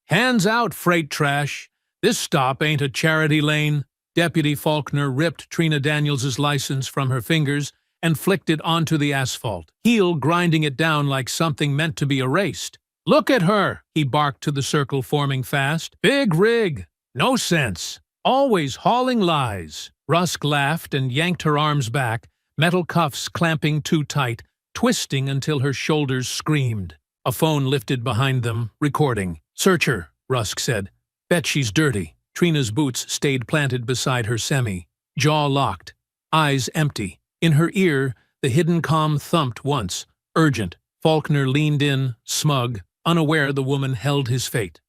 Hands out, freight trash. This stop ain't a charity lane. Deputy Faulkner ripped Trina Daniels's license from her fingers and flicked it onto the asphalt, heel grinding it down like something meant to be erased. Look at her, he barked to the circle forming fast. Big rig. No sense. Always hauling lies. Rusk laughed and yanked her arms back, metal cuffs clamping too tight, twisting until her shoulders screamed. A phone lifted behind them, recording. Search her, Rusk said. Bet she's dirty. Trina's boots stayed planted beside her semi, jaw locked, eyes empty. In her ear, the hidden comm thumped once. Urgent. Faulkner leaned in, smug, unaware the woman held his fate.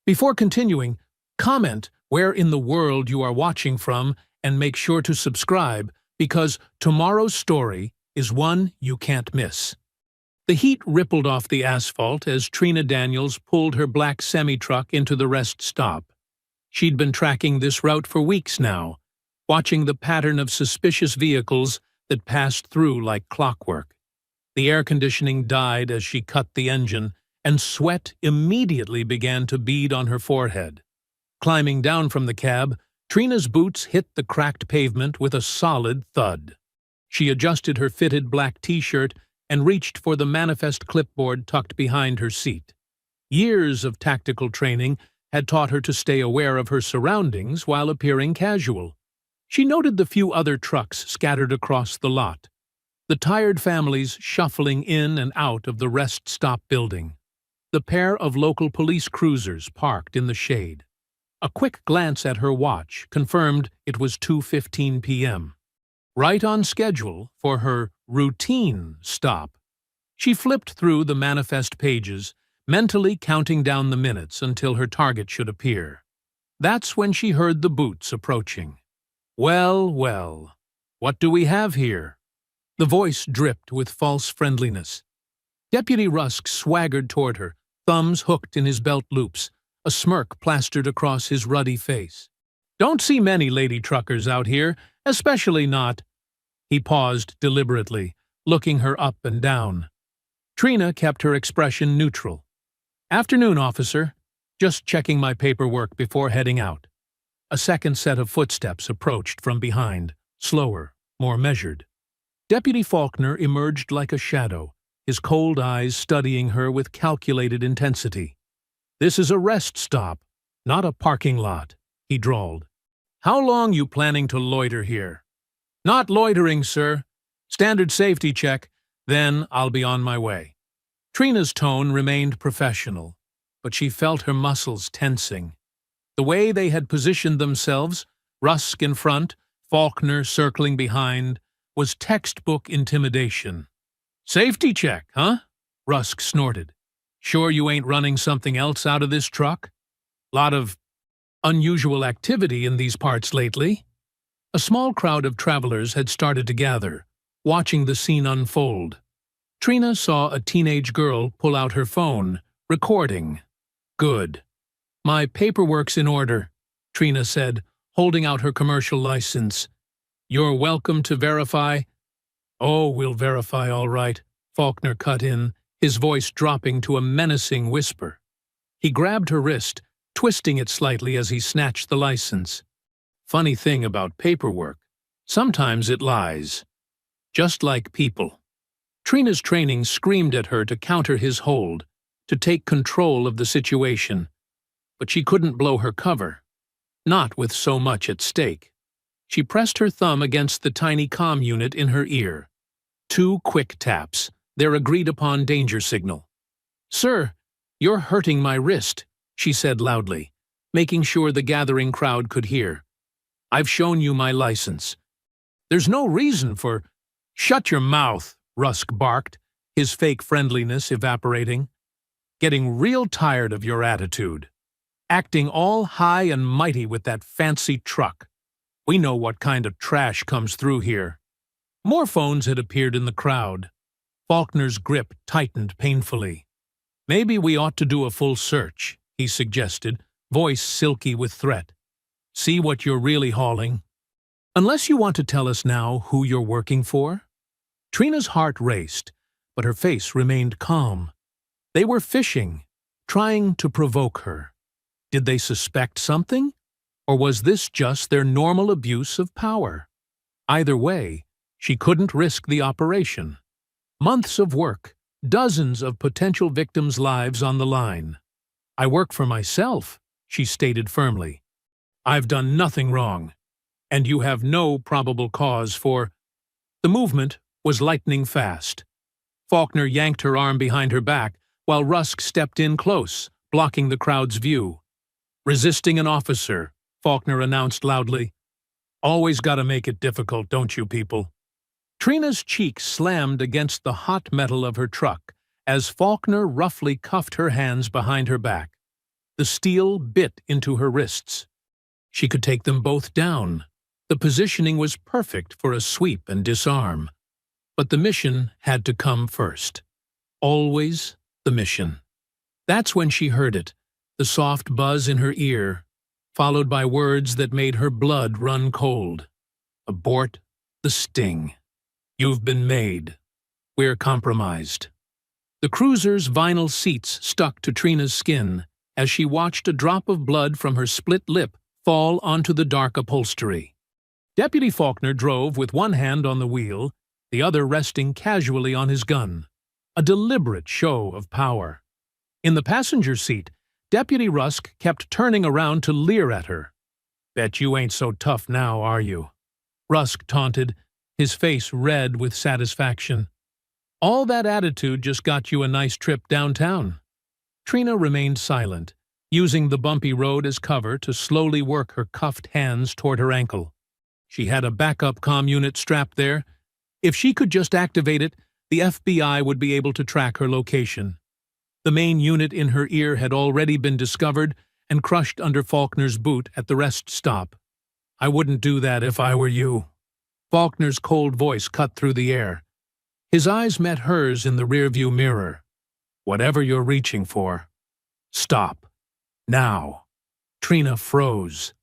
Before continuing, comment where in the world you are watching from and make sure to subscribe because tomorrow's story is one you can't miss. The heat rippled off the asphalt as Trina Daniels pulled her black semi-truck into the rest stop. She'd been tracking this route for weeks now, watching the pattern of suspicious vehicles that passed through like clockwork. The air conditioning died as she cut the engine, and sweat immediately began to bead on her forehead. Climbing down from the cab, Trina's boots hit the cracked pavement with a solid thud. She adjusted her fitted black t-shirt and reached for the manifest clipboard tucked behind her seat. Years of tactical training had taught her to stay aware of her surroundings while appearing casual. She noted the few other trucks scattered across the lot, the tired families shuffling in and out of the rest stop building, the pair of local police cruisers parked in the shade. A quick glance at her watch confirmed it was 2:15 p.m. Right on schedule for her routine stop. She flipped through the manifest pages, mentally counting down the minutes until her target should appear. That's when she heard the boots approaching. Well, well, what do we have here? The voice dripped with false friendliness. Deputy Rusk swaggered toward her, thumbs hooked in his belt loops, a smirk plastered across his ruddy face. Don't see many lady truckers out here, especially not. He paused deliberately, looking her up and down. Trina kept her expression neutral. Afternoon, officer. Just checking my paperwork before heading out. A second set of footsteps approached from behind, slower, more measured. Deputy Faulkner emerged like a shadow, his cold eyes studying her with calculated intensity. This is a rest stop, not a parking lot, he drawled. How long you planning to loiter here? Not loitering, sir. Standard safety check, then I'll be on my way. Trina's tone remained professional, but she felt her muscles tensing. The way they had positioned themselves, Rusk in front, Faulkner circling behind, was textbook intimidation. Safety check, huh? Rusk snorted. Sure you ain't running something else out of this truck? Lot of unusual activity in these parts lately. A small crowd of travelers had started to gather, watching the scene unfold. Trina saw a teenage girl pull out her phone, recording. Good. My paperwork's in order, Trina said, holding out her commercial license. You're welcome to verify. Oh, we'll verify all right, Faulkner cut in, his voice dropping to a menacing whisper. He grabbed her wrist, twisting it slightly as he snatched the license. Funny thing about paperwork, sometimes it lies. Just like people. Trina's training screamed at her to counter his hold, to take control of the situation. But she couldn't blow her cover. Not with so much at stake. She pressed her thumb against the tiny comm unit in her ear. 2 quick taps, their agreed-upon danger signal. Sir, you're hurting my wrist, she said loudly, making sure the gathering crowd could hear. I've shown you my license. There's no reason for... Shut your mouth, Rusk barked, his fake friendliness evaporating. Getting real tired of your attitude. Acting all high and mighty with that fancy truck. We know what kind of trash comes through here. More phones had appeared in the crowd. Faulkner's grip tightened painfully. Maybe we ought to do a full search, he suggested, voice silky with threat. See what you're really hauling. Unless you want to tell us now who you're working for? Trina's heart raced, but her face remained calm. They were fishing, trying to provoke her. Did they suspect something? Or was this just their normal abuse of power? Either way, she couldn't risk the operation. Months of work, dozens of potential victims' lives on the line. "I work for myself," she stated firmly. "I've done nothing wrong, and you have no probable cause for—" The movement was lightning fast. Faulkner yanked her arm behind her back, while Rusk stepped in close, blocking the crowd's view. "Resisting an officer," Faulkner announced loudly. "Always gotta make it difficult, don't you people?" Trina's cheek slammed against the hot metal of her truck as Faulkner roughly cuffed her hands behind her back. The steel bit into her wrists. She could take them both down. The positioning was perfect for a sweep and disarm. But the mission had to come first. Always the mission. That's when she heard it, the soft buzz in her ear, followed by words that made her blood run cold. "Abort the sting. You've been made. We're compromised." The cruiser's vinyl seats stuck to Trina's skin as she watched a drop of blood from her split lip fall onto the dark upholstery. Deputy Faulkner drove with one hand on the wheel, the other resting casually on his gun. A deliberate show of power. In the passenger seat, Deputy Rusk kept turning around to leer at her. "Bet you ain't so tough now, are you?" Rusk taunted, his face red with satisfaction. "All that attitude just got you a nice trip downtown." Trina remained silent, using the bumpy road as cover to slowly work her cuffed hands toward her ankle. She had a backup comm unit strapped there. If she could just activate it, the FBI would be able to track her location. The main unit in her ear had already been discovered and crushed under Faulkner's boot at the rest stop. "I wouldn't do that if I were you." Faulkner's cold voice cut through the air. His eyes met hers in the rearview mirror. "Whatever you're reaching for, stop. Now." Trina froze.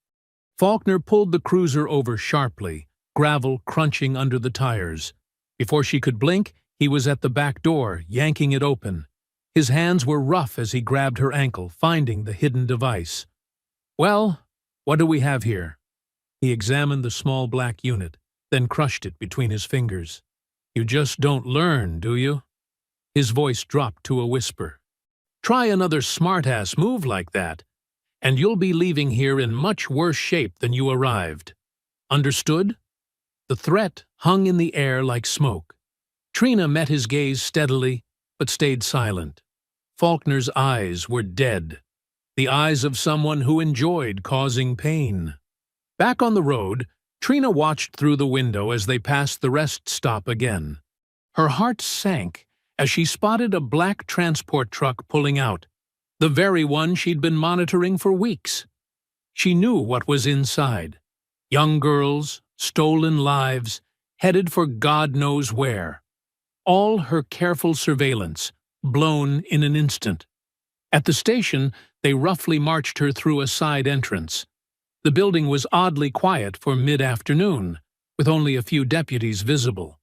Faulkner pulled the cruiser over sharply, gravel crunching under the tires. Before she could blink, he was at the back door, yanking it open. His hands were rough as he grabbed her ankle, finding the hidden device. "Well, what do we have here?" He examined the small black unit, then crushed it between his fingers. "You just don't learn, do you?" His voice dropped to a whisper. "Try another smart-ass move like that, and you'll be leaving here in much worse shape than you arrived. Understood?" The threat hung in the air like smoke. Trina met his gaze steadily, but stayed silent. Faulkner's eyes were dead, the eyes of someone who enjoyed causing pain. Back on the road, Trina watched through the window as they passed the rest stop again. Her heart sank as she spotted a black transport truck pulling out, the very one she'd been monitoring for weeks. She knew what was inside. Young girls, stolen lives, headed for God knows where. All her careful surveillance, blown in an instant. At the station, they roughly marched her through a side entrance. The building was oddly quiet for mid-afternoon, with only a few deputies visible.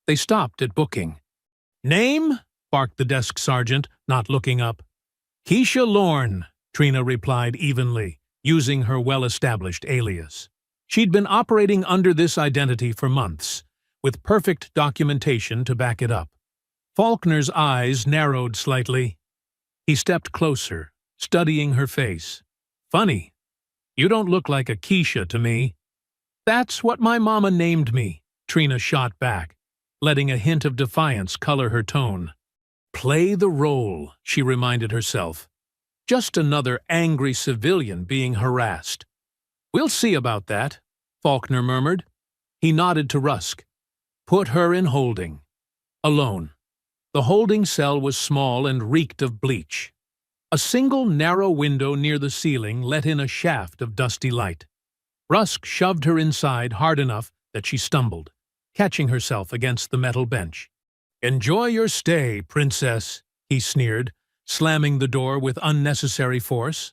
They stopped at booking. "Name?" barked the desk sergeant, not looking up. "Keisha Lorne," Trina replied evenly, using her well-established alias. She'd been operating under this identity for months, with perfect documentation to back it up. Faulkner's eyes narrowed slightly. He stepped closer, studying her face. "Funny. You don't look like a Keisha to me." "That's what my mama named me," Trina shot back, letting a hint of defiance color her tone. "Play the role," she reminded herself. Just another angry civilian being harassed. "We'll see about that," Faulkner murmured. He nodded to Rusk. "Put her in holding." Alone. The holding cell was small and reeked of bleach. A single narrow window near the ceiling let in a shaft of dusty light. Rusk shoved her inside hard enough that she stumbled, catching herself against the metal bench. "Enjoy your stay, princess," he sneered, slamming the door with unnecessary force.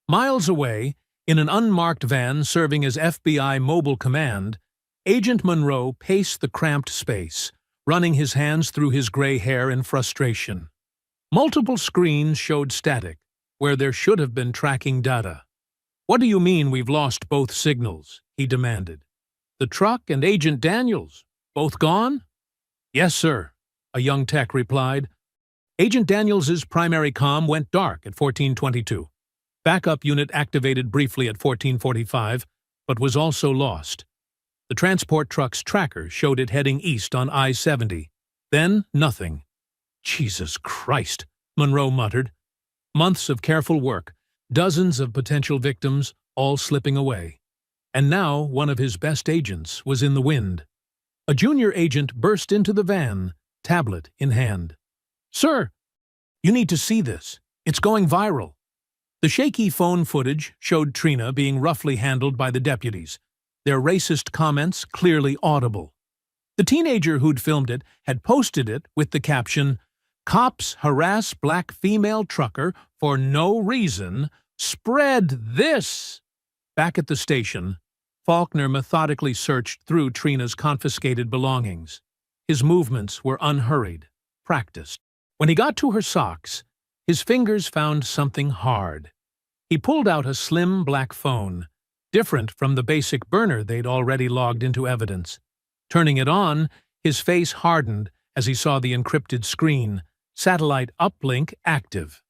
Miles away, in an unmarked van serving as FBI Mobile Command, Agent Monroe paced the cramped space, running his hands through his gray hair in frustration. Multiple screens showed static, where there should have been tracking data. "What do you mean we've lost both signals?" he demanded. "The truck and Agent Daniels, both gone?" "Yes, sir," a young tech replied. "Agent Daniels's primary comm went dark at 1422. Backup unit activated briefly at 1445, but was also lost. The transport truck's tracker showed it heading east on I-70. Then, nothing." "Jesus Christ," Monroe muttered. Months of careful work, dozens of potential victims, all slipping away. And now one of his best agents was in the wind. A junior agent burst into the van, tablet in hand. "Sir, you need to see this. It's going viral." The shaky phone footage showed Trina being roughly handled by the deputies, their racist comments clearly audible. The teenager who'd filmed it had posted it with the caption, "Cops harass black female trucker for no reason. Spread this!" Back at the station, Faulkner methodically searched through Trina's confiscated belongings. His movements were unhurried, practiced. When he got to her socks, his fingers found something hard. He pulled out a slim black phone, different from the basic burner they'd already logged into evidence. Turning it on, his face hardened as he saw the encrypted screen, satellite uplink active.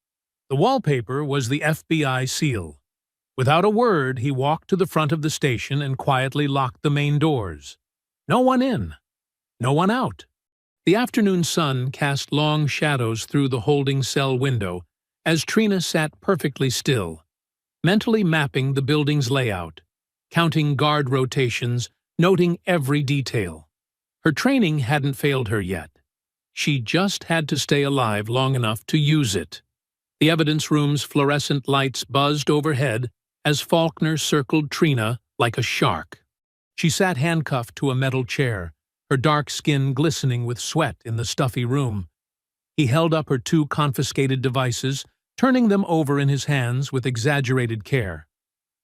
The wallpaper was the FBI seal. Without a word, he walked to the front of the station and quietly locked the main doors. No one in, no one out. The afternoon sun cast long shadows through the holding cell window as Trina sat perfectly still, mentally mapping the building's layout, counting guard rotations, noting every detail. Her training hadn't failed her yet. She just had to stay alive long enough to use it. The evidence room's fluorescent lights buzzed overhead as Faulkner circled Trina like a shark. She sat handcuffed to a metal chair, her dark skin glistening with sweat in the stuffy room. He held up her two confiscated devices, turning them over in his hands with exaggerated care.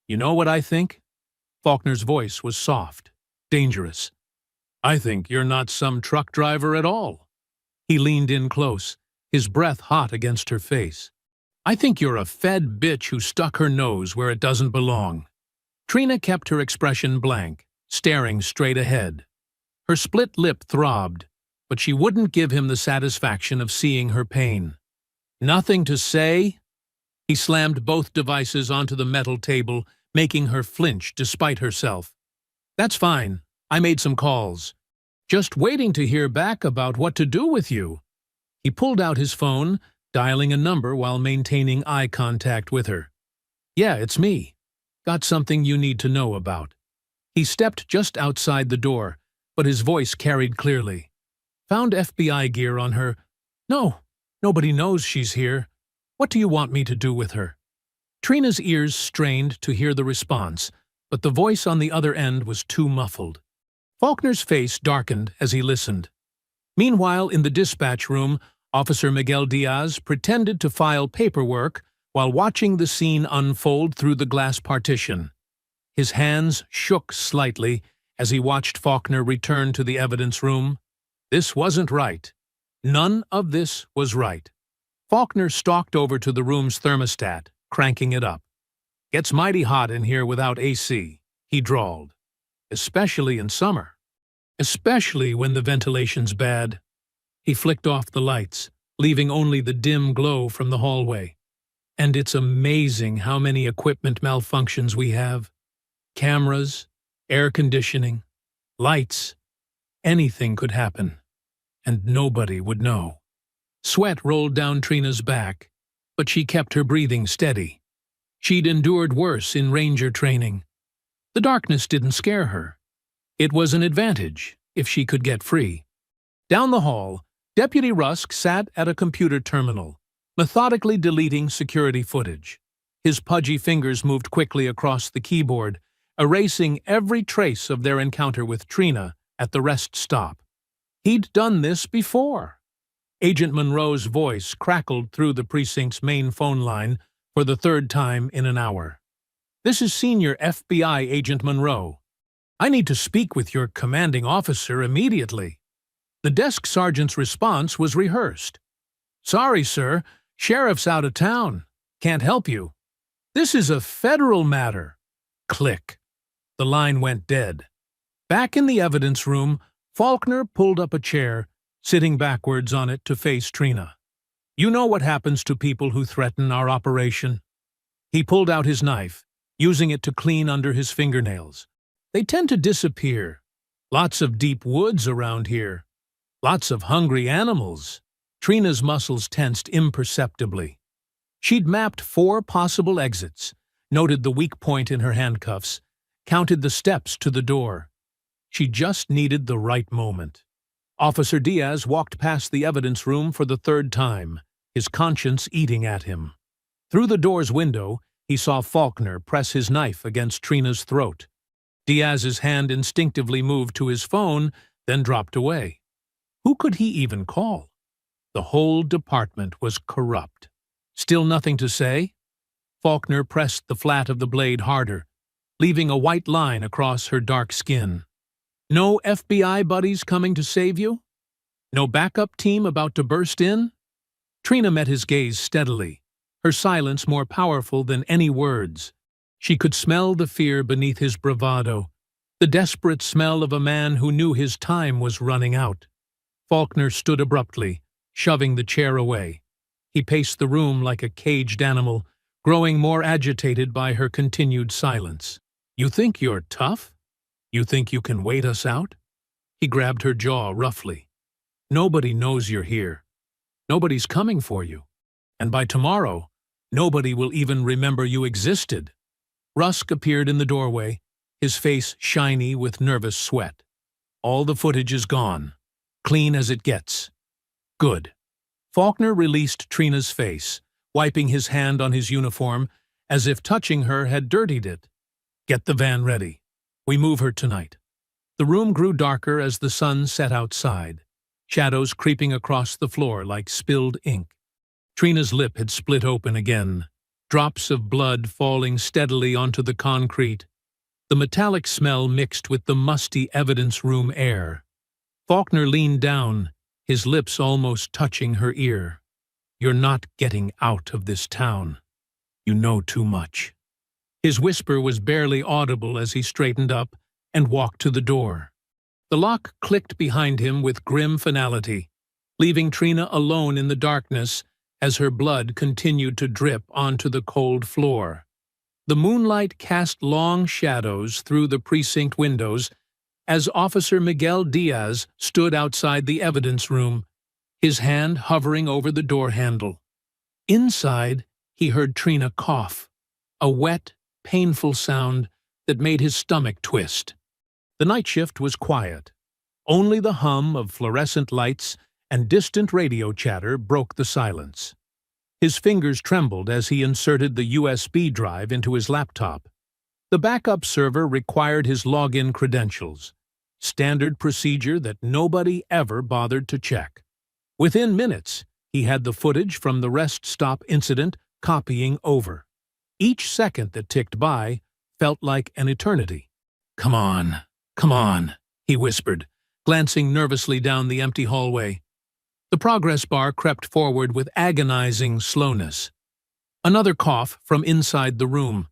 "You know what I think?" Faulkner's voice was soft, dangerous. "I think you're not some truck driver at all." He leaned in close, his breath hot against her face. "I think you're a fed bitch who stuck her nose where it doesn't belong." Trina kept her expression blank, staring straight ahead. Her split lip throbbed, but she wouldn't give him the satisfaction of seeing her pain. "Nothing to say?" He slammed both devices onto the metal table, making her flinch despite herself. "That's fine. I made some calls. Just waiting to hear back about what to do with you." He pulled out his phone, dialing a number while maintaining eye contact with her. "Yeah, it's me. Got something you need to know about." He stepped just outside the door, but his voice carried clearly. "Found FBI gear on her." "No, nobody knows she's here. What do you want me to do with her?" Trina's ears strained to hear the response, but the voice on the other end was too muffled. Faulkner's face darkened as he listened. Meanwhile, in the dispatch room, Officer Miguel Diaz pretended to file paperwork while watching the scene unfold through the glass partition. His hands shook slightly as he watched Faulkner return to the evidence room. This wasn't right. None of this was right. Faulkner stalked over to the room's thermostat, cranking it up. "Gets mighty hot in here without AC," he drawled. "Especially in summer. Especially when the ventilation's bad." He flicked off the lights, leaving only the dim glow from the hallway. "And it's amazing how many equipment malfunctions we have. Cameras, air conditioning, lights. Anything could happen, and nobody would know." Sweat rolled down Trina's back, but she kept her breathing steady. She'd endured worse in ranger training. The darkness didn't scare her. It was an advantage if she could get free. Down the hall, Deputy Rusk sat at a computer terminal, methodically deleting security footage. His pudgy fingers moved quickly across the keyboard, erasing every trace of their encounter with Trina at the rest stop. He'd done this before. Agent Monroe's voice crackled through the precinct's main phone line for the third time in an hour. "This is Senior FBI Agent Monroe. I need to speak with your commanding officer immediately." The desk sergeant's response was rehearsed. "Sorry, sir. Sheriff's out of town. Can't help you. This is a federal matter. Click. The line went dead. Back in the evidence room, Faulkner pulled up a chair, sitting backwards on it to face Trina. You know what happens to people who threaten our operation? He pulled out his knife, using it to clean under his fingernails. They tend to disappear. Lots of deep woods around here. Lots of hungry animals. Trina's muscles tensed imperceptibly. She'd mapped 4 possible exits, noted the weak point in her handcuffs, counted the steps to the door. She just needed the right moment. Officer Diaz walked past the evidence room for the 3rd time, his conscience eating at him. Through the door's window, he saw Faulkner press his knife against Trina's throat. Diaz's hand instinctively moved to his phone, then dropped away. Who could he even call? The whole department was corrupt. Still nothing to say? Faulkner pressed the flat of the blade harder, leaving a white line across her dark skin. No FBI buddies coming to save you? No backup team about to burst in? Trina met his gaze steadily, her silence more powerful than any words. She could smell the fear beneath his bravado, the desperate smell of a man who knew his time was running out. Faulkner stood abruptly, shoving the chair away. He paced the room like a caged animal, growing more agitated by her continued silence. You think you're tough? You think you can wait us out? He grabbed her jaw roughly. Nobody knows you're here. Nobody's coming for you. And by tomorrow, nobody will even remember you existed. Rusk appeared in the doorway, his face shiny with nervous sweat. All the footage is gone. Clean as it gets. Good. Faulkner released Trina's face, wiping his hand on his uniform, as if touching her had dirtied it. Get the van ready. We move her tonight. The room grew darker as the sun set outside, shadows creeping across the floor like spilled ink. Trina's lip had split open again, drops of blood falling steadily onto the concrete. The metallic smell mixed with the musty evidence room air. Faulkner leaned down, his lips almost touching her ear. You're not getting out of this town. You know too much. His whisper was barely audible as he straightened up and walked to the door. The lock clicked behind him with grim finality, leaving Trina alone in the darkness as her blood continued to drip onto the cold floor. The moonlight cast long shadows through the precinct windows as Officer Miguel Diaz stood outside the evidence room, his hand hovering over the door handle. Inside, he heard Trina cough, a wet, painful sound that made his stomach twist. The night shift was quiet. Only the hum of fluorescent lights and distant radio chatter broke the silence. His fingers trembled as he inserted the USB drive into his laptop. The backup server required his login credentials, standard procedure that nobody ever bothered to check. Within minutes, he had the footage from the rest stop incident copying over. Each second that ticked by felt like an eternity. Come on, he whispered, glancing nervously down the empty hallway. The progress bar crept forward with agonizing slowness. Another cough from inside the room.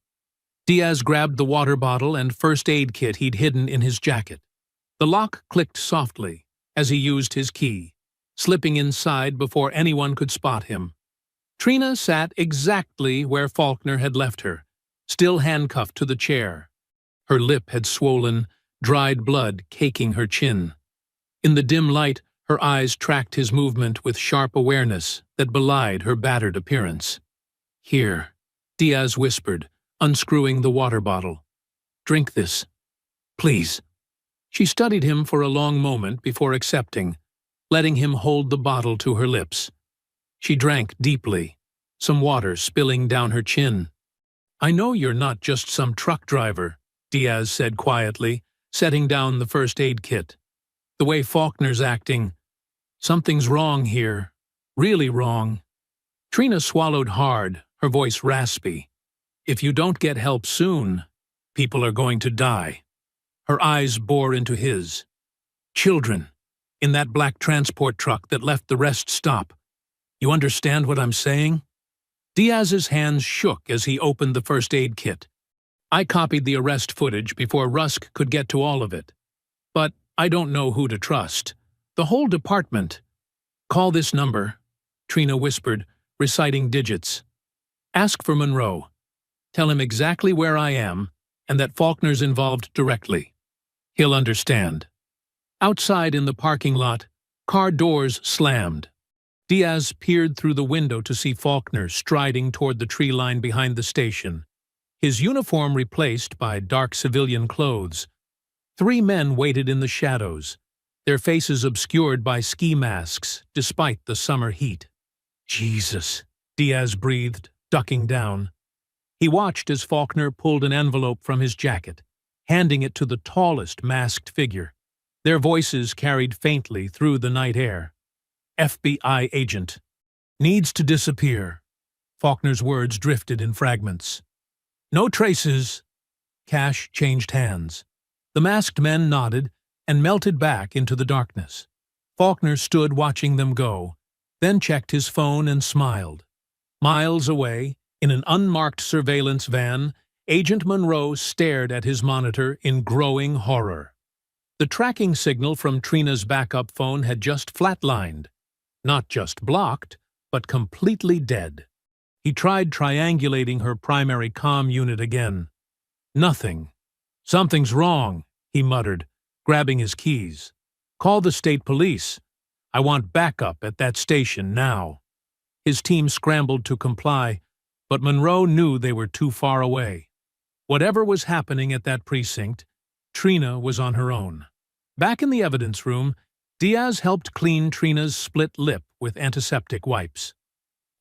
Diaz grabbed the water bottle and first aid kit he'd hidden in his jacket. The lock clicked softly as he used his key, slipping inside before anyone could spot him. Trina sat exactly where Faulkner had left her, still handcuffed to the chair. Her lip had swollen, dried blood caking her chin. In the dim light, her eyes tracked his movement with sharp awareness that belied her battered appearance. Here, Diaz whispered, unscrewing the water bottle. Drink this. Please. She studied him for a long moment before accepting, letting him hold the bottle to her lips. She drank deeply, some water spilling down her chin. I know you're not just some truck driver, Diaz said quietly, setting down the first aid kit. The way Faulkner's acting, something's wrong here, really wrong. Trina swallowed hard, her voice raspy. If you don't get help soon, people are going to die. Her eyes bore into his. Children, in that black transport truck that left the rest stop. You understand what I'm saying? Diaz's hands shook as he opened the first aid kit. I copied the arrest footage before Rusk could get to all of it. But I don't know who to trust. The whole department. Call this number, Trina whispered, reciting digits. Ask for Monroe. Tell him exactly where I am and that Faulkner's involved directly. He'll understand. Outside in the parking lot, car doors slammed. Diaz peered through the window to see Faulkner striding toward the tree line behind the station, his uniform replaced by dark civilian clothes. 3 men waited in the shadows, their faces obscured by ski masks despite the summer heat. Jesus, Diaz breathed, ducking down. He watched as Faulkner pulled an envelope from his jacket, handing it to the tallest masked figure. Their voices carried faintly through the night air. FBI agent. Needs to disappear. Faulkner's words drifted in fragments. No traces. Cash changed hands. The masked men nodded and melted back into the darkness. Faulkner stood watching them go, then checked his phone and smiled. Miles away, in an unmarked surveillance van, Agent Monroe stared at his monitor in growing horror. The tracking signal from Trina's backup phone had just flatlined. Not just blocked, but completely dead. He tried triangulating her primary comm unit again. Nothing. Something's wrong, he muttered, grabbing his keys. Call the state police. I want backup at that station now. His team scrambled to comply, but Monroe knew they were too far away. Whatever was happening at that precinct, Trina was on her own. Back in the evidence room, Diaz helped clean Trina's split lip with antiseptic wipes.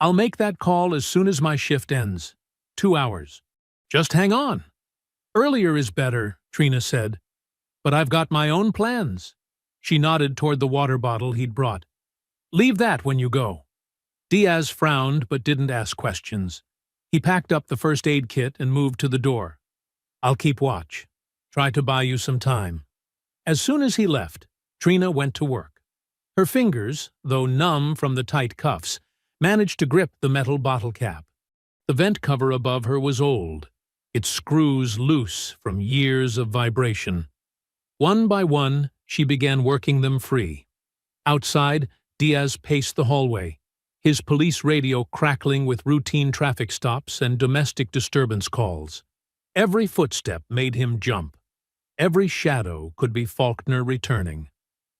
I'll make that call as soon as my shift ends. 2 hours. Just hang on. Earlier is better, Trina said. But I've got my own plans. She nodded toward the water bottle he'd brought. Leave that when you go. Diaz frowned but didn't ask questions. He packed up the first aid kit and moved to the door. I'll keep watch. Try to buy you some time. As soon as he left, Trina went to work. Her fingers, though numb from the tight cuffs, managed to grip the metal bottle cap. The vent cover above her was old, its screws loose from years of vibration. One by one, she began working them free. Outside, Diaz paced the hallway, his police radio crackling with routine traffic stops and domestic disturbance calls. Every footstep made him jump. Every shadow could be Faulkner returning.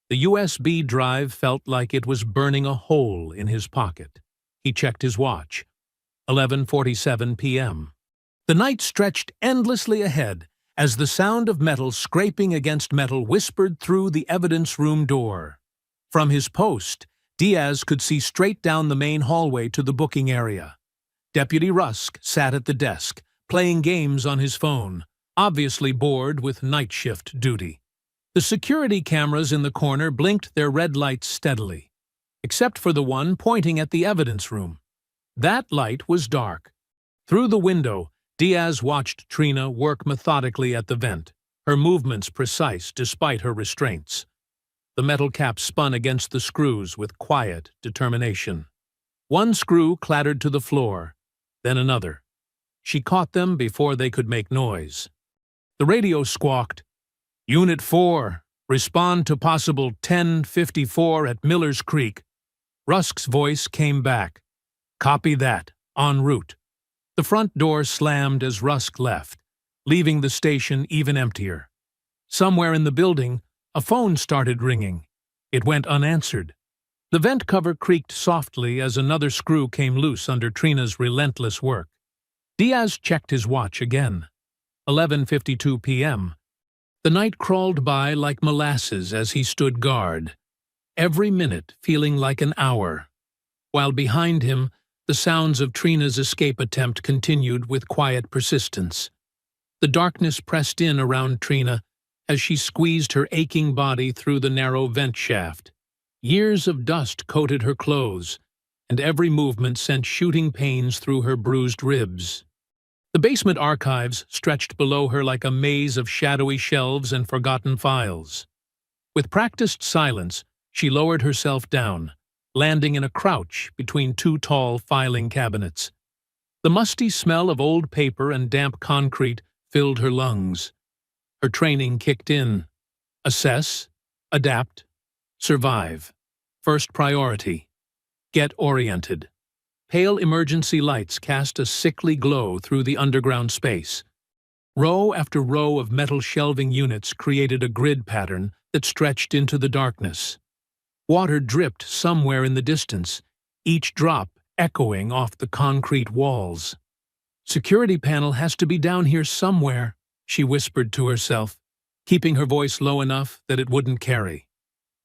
The USB drive felt like it was burning a hole in his pocket. He checked his watch. 11:47 p.m. The night stretched endlessly ahead as the sound of metal scraping against metal whispered through the evidence room door. From his post, Diaz could see straight down the main hallway to the booking area. Deputy Rusk sat at the desk, playing games on his phone, obviously bored with night shift duty. The security cameras in the corner blinked their red lights steadily, except for the one pointing at the evidence room. That light was dark. Through the window, Diaz watched Trina work methodically at the vent, her movements precise despite her restraints. The metal cap spun against the screws with quiet determination. One screw clattered to the floor, then another. She caught them before they could make noise. The radio squawked, Unit 4, respond to possible 1054 at Miller's Creek. Rusk's voice came back. Copy that, en route. The front door slammed as Rusk left, leaving the station even emptier. Somewhere in the building, a phone started ringing. It went unanswered. The vent cover creaked softly as another screw came loose under Trina's relentless work. Diaz checked his watch again. 11:52 p.m. The night crawled by like molasses as he stood guard, every minute feeling like an hour, while behind him the sounds of Trina's escape attempt continued with quiet persistence. The darkness pressed in around Trina as she squeezed her aching body through the narrow vent shaft. Years of dust coated her clothes, and every movement sent shooting pains through her bruised ribs. The basement archives stretched below her like a maze of shadowy shelves and forgotten files. With practiced silence, she lowered herself down, landing in a crouch between 2 tall filing cabinets. The musty smell of old paper and damp concrete filled her lungs. Her training kicked in. Assess, adapt, survive. First priority. Get oriented. Pale emergency lights cast a sickly glow through the underground space. Row after row of metal shelving units created a grid pattern that stretched into the darkness. Water dripped somewhere in the distance, each drop echoing off the concrete walls. "Security panel has to be down here somewhere," she whispered to herself, keeping her voice low enough that it wouldn't carry.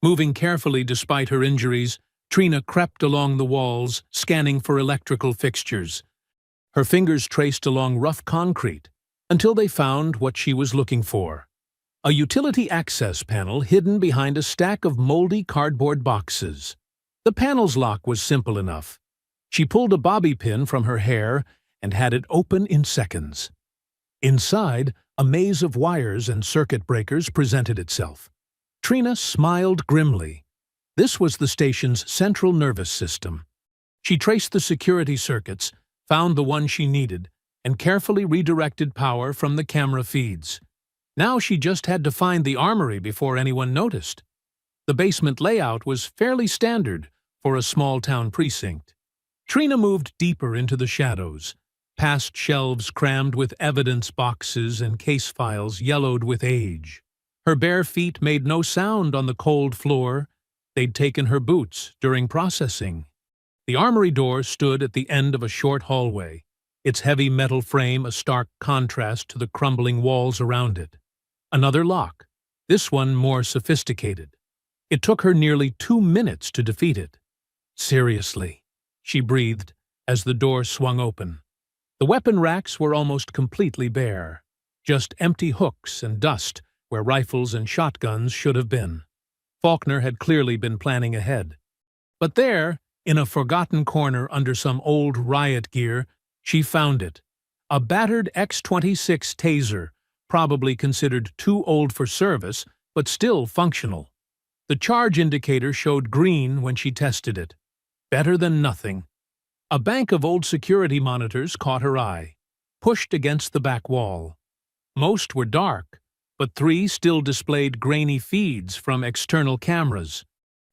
Moving carefully despite her injuries, Trina crept along the walls, scanning for electrical fixtures. Her fingers traced along rough concrete until they found what she was looking for. A utility access panel hidden behind a stack of moldy cardboard boxes. The panel's lock was simple enough. She pulled a bobby pin from her hair and had it open in seconds. Inside, a maze of wires and circuit breakers presented itself. Trina smiled grimly. This was the station's central nervous system. She traced the security circuits, found the one she needed, and carefully redirected power from the camera feeds. Now she just had to find the armory before anyone noticed. The basement layout was fairly standard for a small-town precinct. Trina moved deeper into the shadows, past shelves crammed with evidence boxes and case files yellowed with age. Her bare feet made no sound on the cold floor. They'd taken her boots during processing. The armory door stood at the end of a short hallway, its heavy metal frame a stark contrast to the crumbling walls around it. Another lock, this one more sophisticated. It took her nearly 2 minutes to defeat it. "Seriously," she breathed as the door swung open. The weapon racks were almost completely bare, just empty hooks and dust where rifles and shotguns should have been. Faulkner had clearly been planning ahead. But there, in a forgotten corner under some old riot gear, she found it. A battered X-26 taser, probably considered too old for service, but still functional. The charge indicator showed green when she tested it. Better than nothing. A bank of old security monitors caught her eye, pushed against the back wall. Most were dark, but 3 still displayed grainy feeds from external cameras.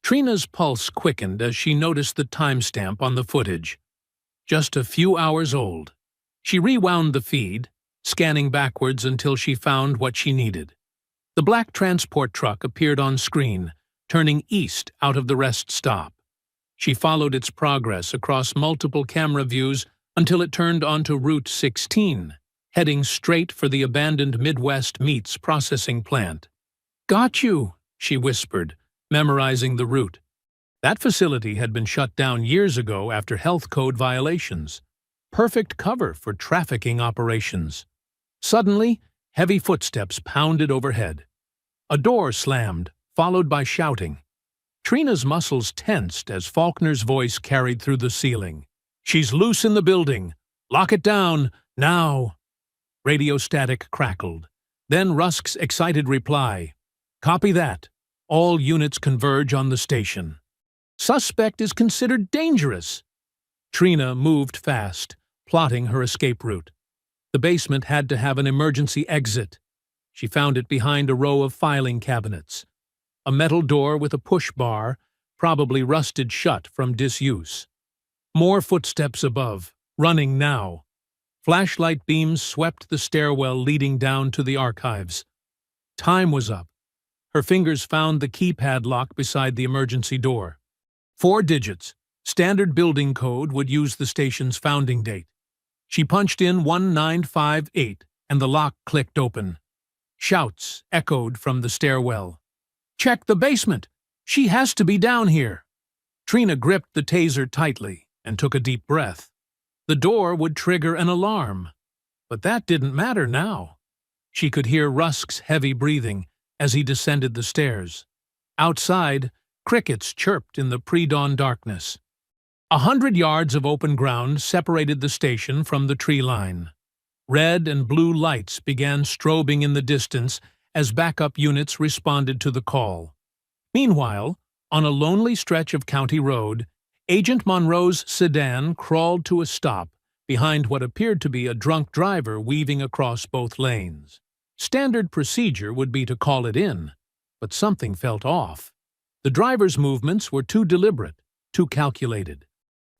Trina's pulse quickened as she noticed the timestamp on the footage. Just a few hours old. She rewound the feed, scanning backwards until she found what she needed. The black transport truck appeared on screen, turning east out of the rest stop. She followed its progress across multiple camera views until it turned onto Route 16, heading straight for the abandoned Midwest Meats processing plant. "Got you," she whispered, memorizing the route. That facility had been shut down years ago after health code violations. Perfect cover for trafficking operations. Suddenly, heavy footsteps pounded overhead. A door slammed, followed by shouting. Trina's muscles tensed as Faulkner's voice carried through the ceiling. "She's loose in the building. Lock it down, now." Radio static crackled. Then Rusk's excited reply. "Copy that. All units converge on the station. Suspect is considered dangerous." Trina moved fast, plotting her escape route. The basement had to have an emergency exit. She found it behind a row of filing cabinets. A metal door with a push bar, probably rusted shut from disuse. More footsteps above, running now. Flashlight beams swept the stairwell leading down to the archives. Time was up. Her fingers found the keypad lock beside the emergency door. 4 digits. Standard building code would use the station's founding date. She punched in 1958, and the lock clicked open. Shouts echoed from the stairwell. "Check the basement! She has to be down here!" Trina gripped the taser tightly and took a deep breath. The door would trigger an alarm. But that didn't matter now. She could hear Rusk's heavy breathing as he descended the stairs. Outside, crickets chirped in the pre-dawn darkness. 100 yards of open ground separated the station from the tree line. Red and blue lights began strobing in the distance as backup units responded to the call. Meanwhile, on a lonely stretch of county road, Agent Monroe's sedan crawled to a stop behind what appeared to be a drunk driver weaving across both lanes. Standard procedure would be to call it in, but something felt off. The driver's movements were too deliberate, too calculated.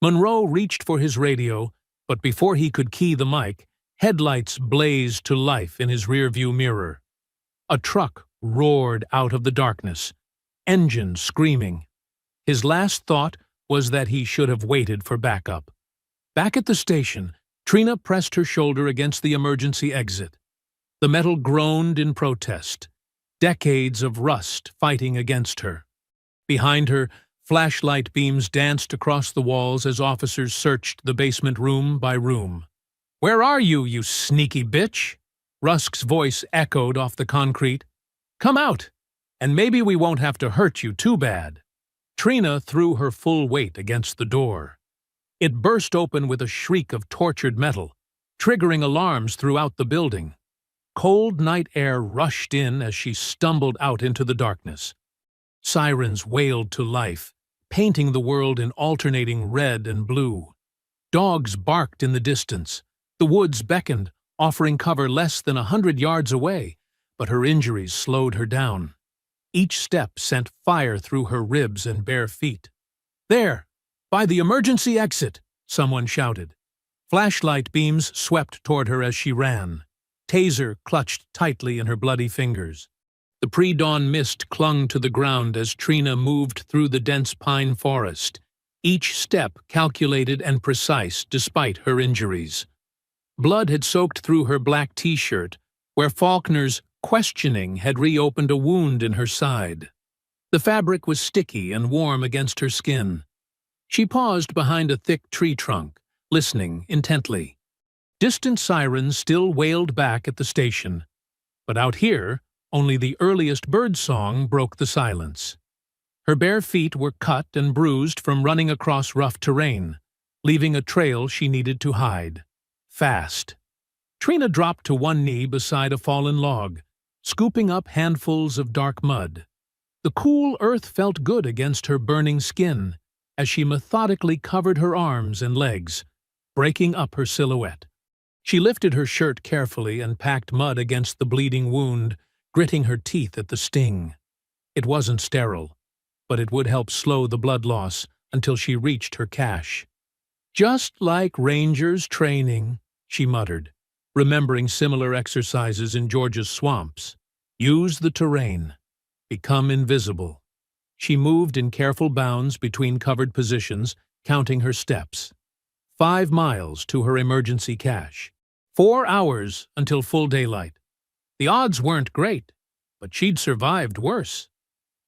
Monroe reached for his radio, but before he could key the mic, headlights blazed to life in his rearview mirror. A truck roared out of the darkness, engine screaming. His last thought was that he should have waited for backup. Back at the station, Trina pressed her shoulder against the emergency exit. The metal groaned in protest, decades of rust fighting against her. Behind her, flashlight beams danced across the walls as officers searched the basement room by room. "Where are you, you sneaky bitch?" Rusk's voice echoed off the concrete. "Come out, and maybe we won't have to hurt you too bad." Trina threw her full weight against the door. It burst open with a shriek of tortured metal, triggering alarms throughout the building. Cold night air rushed in as she stumbled out into the darkness. Sirens wailed to life, painting the world in alternating red and blue. Dogs barked in the distance. The woods beckoned, offering cover less than 100 yards away, but her injuries slowed her down. Each step sent fire through her ribs and bare feet. "There! By the emergency exit!" someone shouted. Flashlight beams swept toward her as she ran. Taser clutched tightly in her bloody fingers. The pre-dawn mist clung to the ground as Trina moved through the dense pine forest, each step calculated and precise despite her injuries. Blood had soaked through her black t-shirt, where Faulkner's questioning had reopened a wound in her side. The fabric was sticky and warm against her skin. She paused behind a thick tree trunk, listening intently. Distant sirens still wailed back at the station, but out here, only the earliest bird song broke the silence. Her bare feet were cut and bruised from running across rough terrain, leaving a trail she needed to hide. Fast. Trina dropped to one knee beside a fallen log, scooping up handfuls of dark mud. The cool earth felt good against her burning skin as she methodically covered her arms and legs, breaking up her silhouette. She lifted her shirt carefully and packed mud against the bleeding wound, gritting her teeth at the sting. It wasn't sterile, but it would help slow the blood loss until she reached her cache. "Just like Rangers training," she muttered, remembering similar exercises in Georgia's swamps. Use the terrain. Become invisible. She moved in careful bounds between covered positions, counting her steps. 5 miles to her emergency cache. 4 hours until full daylight. The odds weren't great, but she'd survived worse.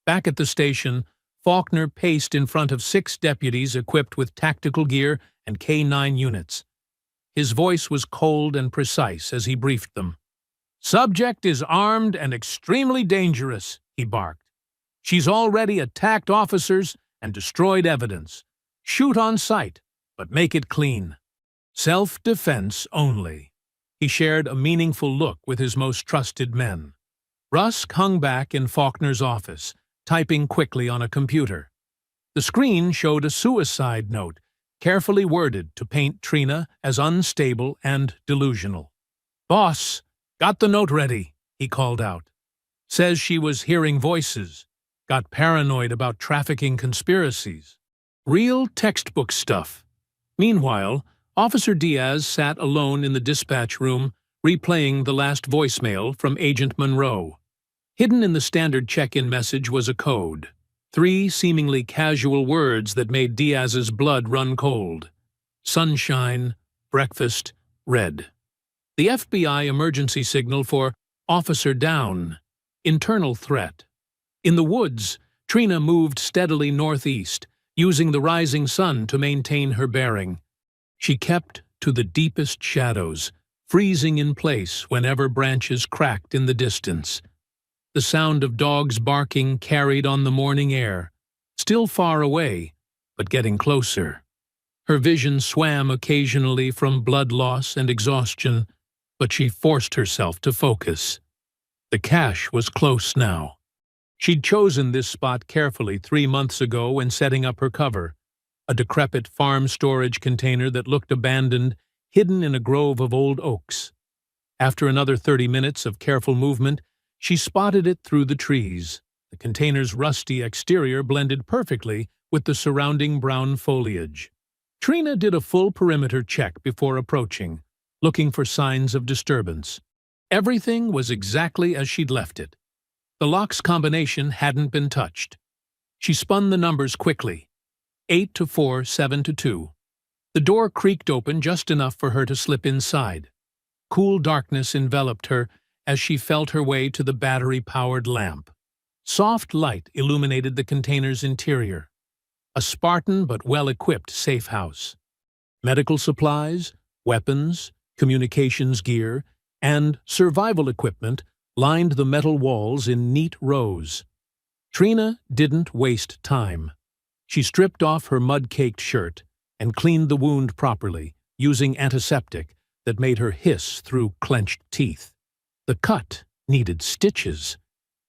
Back at the station, Faulkner paced in front of 6 deputies equipped with tactical gear and K-9 units. His voice was cold and precise as he briefed them. "Subject is armed and extremely dangerous," he barked. "She's already attacked officers and destroyed evidence. Shoot on sight, but make it clean. Self-defense only." He shared a meaningful look with his most trusted men. Rusk hung back in Faulkner's office, typing quickly on a computer. The screen showed a suicide note, carefully worded to paint Trina as unstable and delusional. "Boss, got the note ready," he called out. "Says she was hearing voices, got paranoid about trafficking conspiracies. Real textbook stuff." Meanwhile, Officer Diaz sat alone in the dispatch room, replaying the last voicemail from Agent Monroe. Hidden in the standard check-in message was a code. 3 seemingly casual words that made Diaz's blood run cold. Sunshine, breakfast, red. The FBI emergency signal for "Officer down," internal threat. In the woods, Trina moved steadily northeast, using the rising sun to maintain her bearing. She kept to the deepest shadows, freezing in place whenever branches cracked in the distance. The sound of dogs barking carried on the morning air, still far away, but getting closer. Her vision swam occasionally from blood loss and exhaustion, but she forced herself to focus. The cache was close now. She'd chosen this spot carefully 3 months ago when setting up her cover, a decrepit farm storage container that looked abandoned hidden in a grove of old oaks. After another 30 minutes of careful movement, she spotted it through the trees. The container's rusty exterior blended perfectly with the surrounding brown foliage. Trina did a full perimeter check before approaching, looking for signs of disturbance. Everything was exactly as she'd left it. The lock's combination hadn't been touched. She spun the numbers quickly. 8 to 4, 7 to 2. The door creaked open just enough for her to slip inside. Cool darkness enveloped her as she felt her way to the battery-powered lamp. Soft light illuminated the container's interior. A Spartan but well-equipped safe house. Medical supplies, weapons, communications gear, and survival equipment lined the metal walls in neat rows. Trina didn't waste time. She stripped off her mud-caked shirt and cleaned the wound properly, using antiseptic that made her hiss through clenched teeth. The cut needed stitches.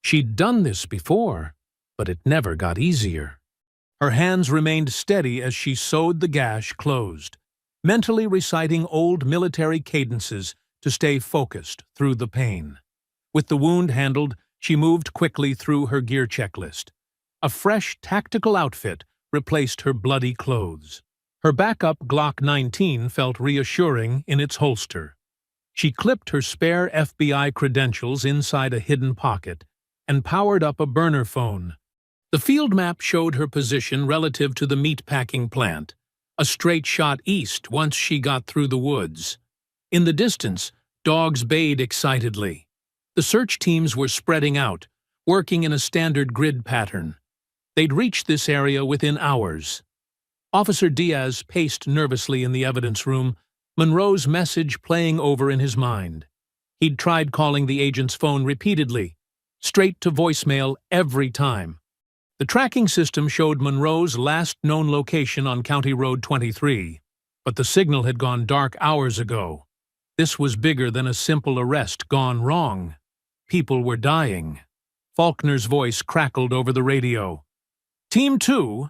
She'd done this before, but it never got easier. Her hands remained steady as she sewed the gash closed, mentally reciting old military cadences to stay focused through the pain. With the wound handled, she moved quickly through her gear checklist. A fresh tactical outfit replaced her bloody clothes. Her backup Glock 19 felt reassuring in its holster. She clipped her spare FBI credentials inside a hidden pocket and powered up a burner phone. The field map showed her position relative to the meatpacking plant, a straight shot east once she got through the woods. In the distance, dogs bayed excitedly. The search teams were spreading out, working in a standard grid pattern. They'd reached this area within hours. Officer Diaz paced nervously in the evidence room, Monroe's message playing over in his mind. He'd tried calling the agent's phone repeatedly, straight to voicemail every time. The tracking system showed Monroe's last known location on County Road 23, but the signal had gone dark hours ago. This was bigger than a simple arrest gone wrong. People were dying. Faulkner's voice crackled over the radio. Team 2,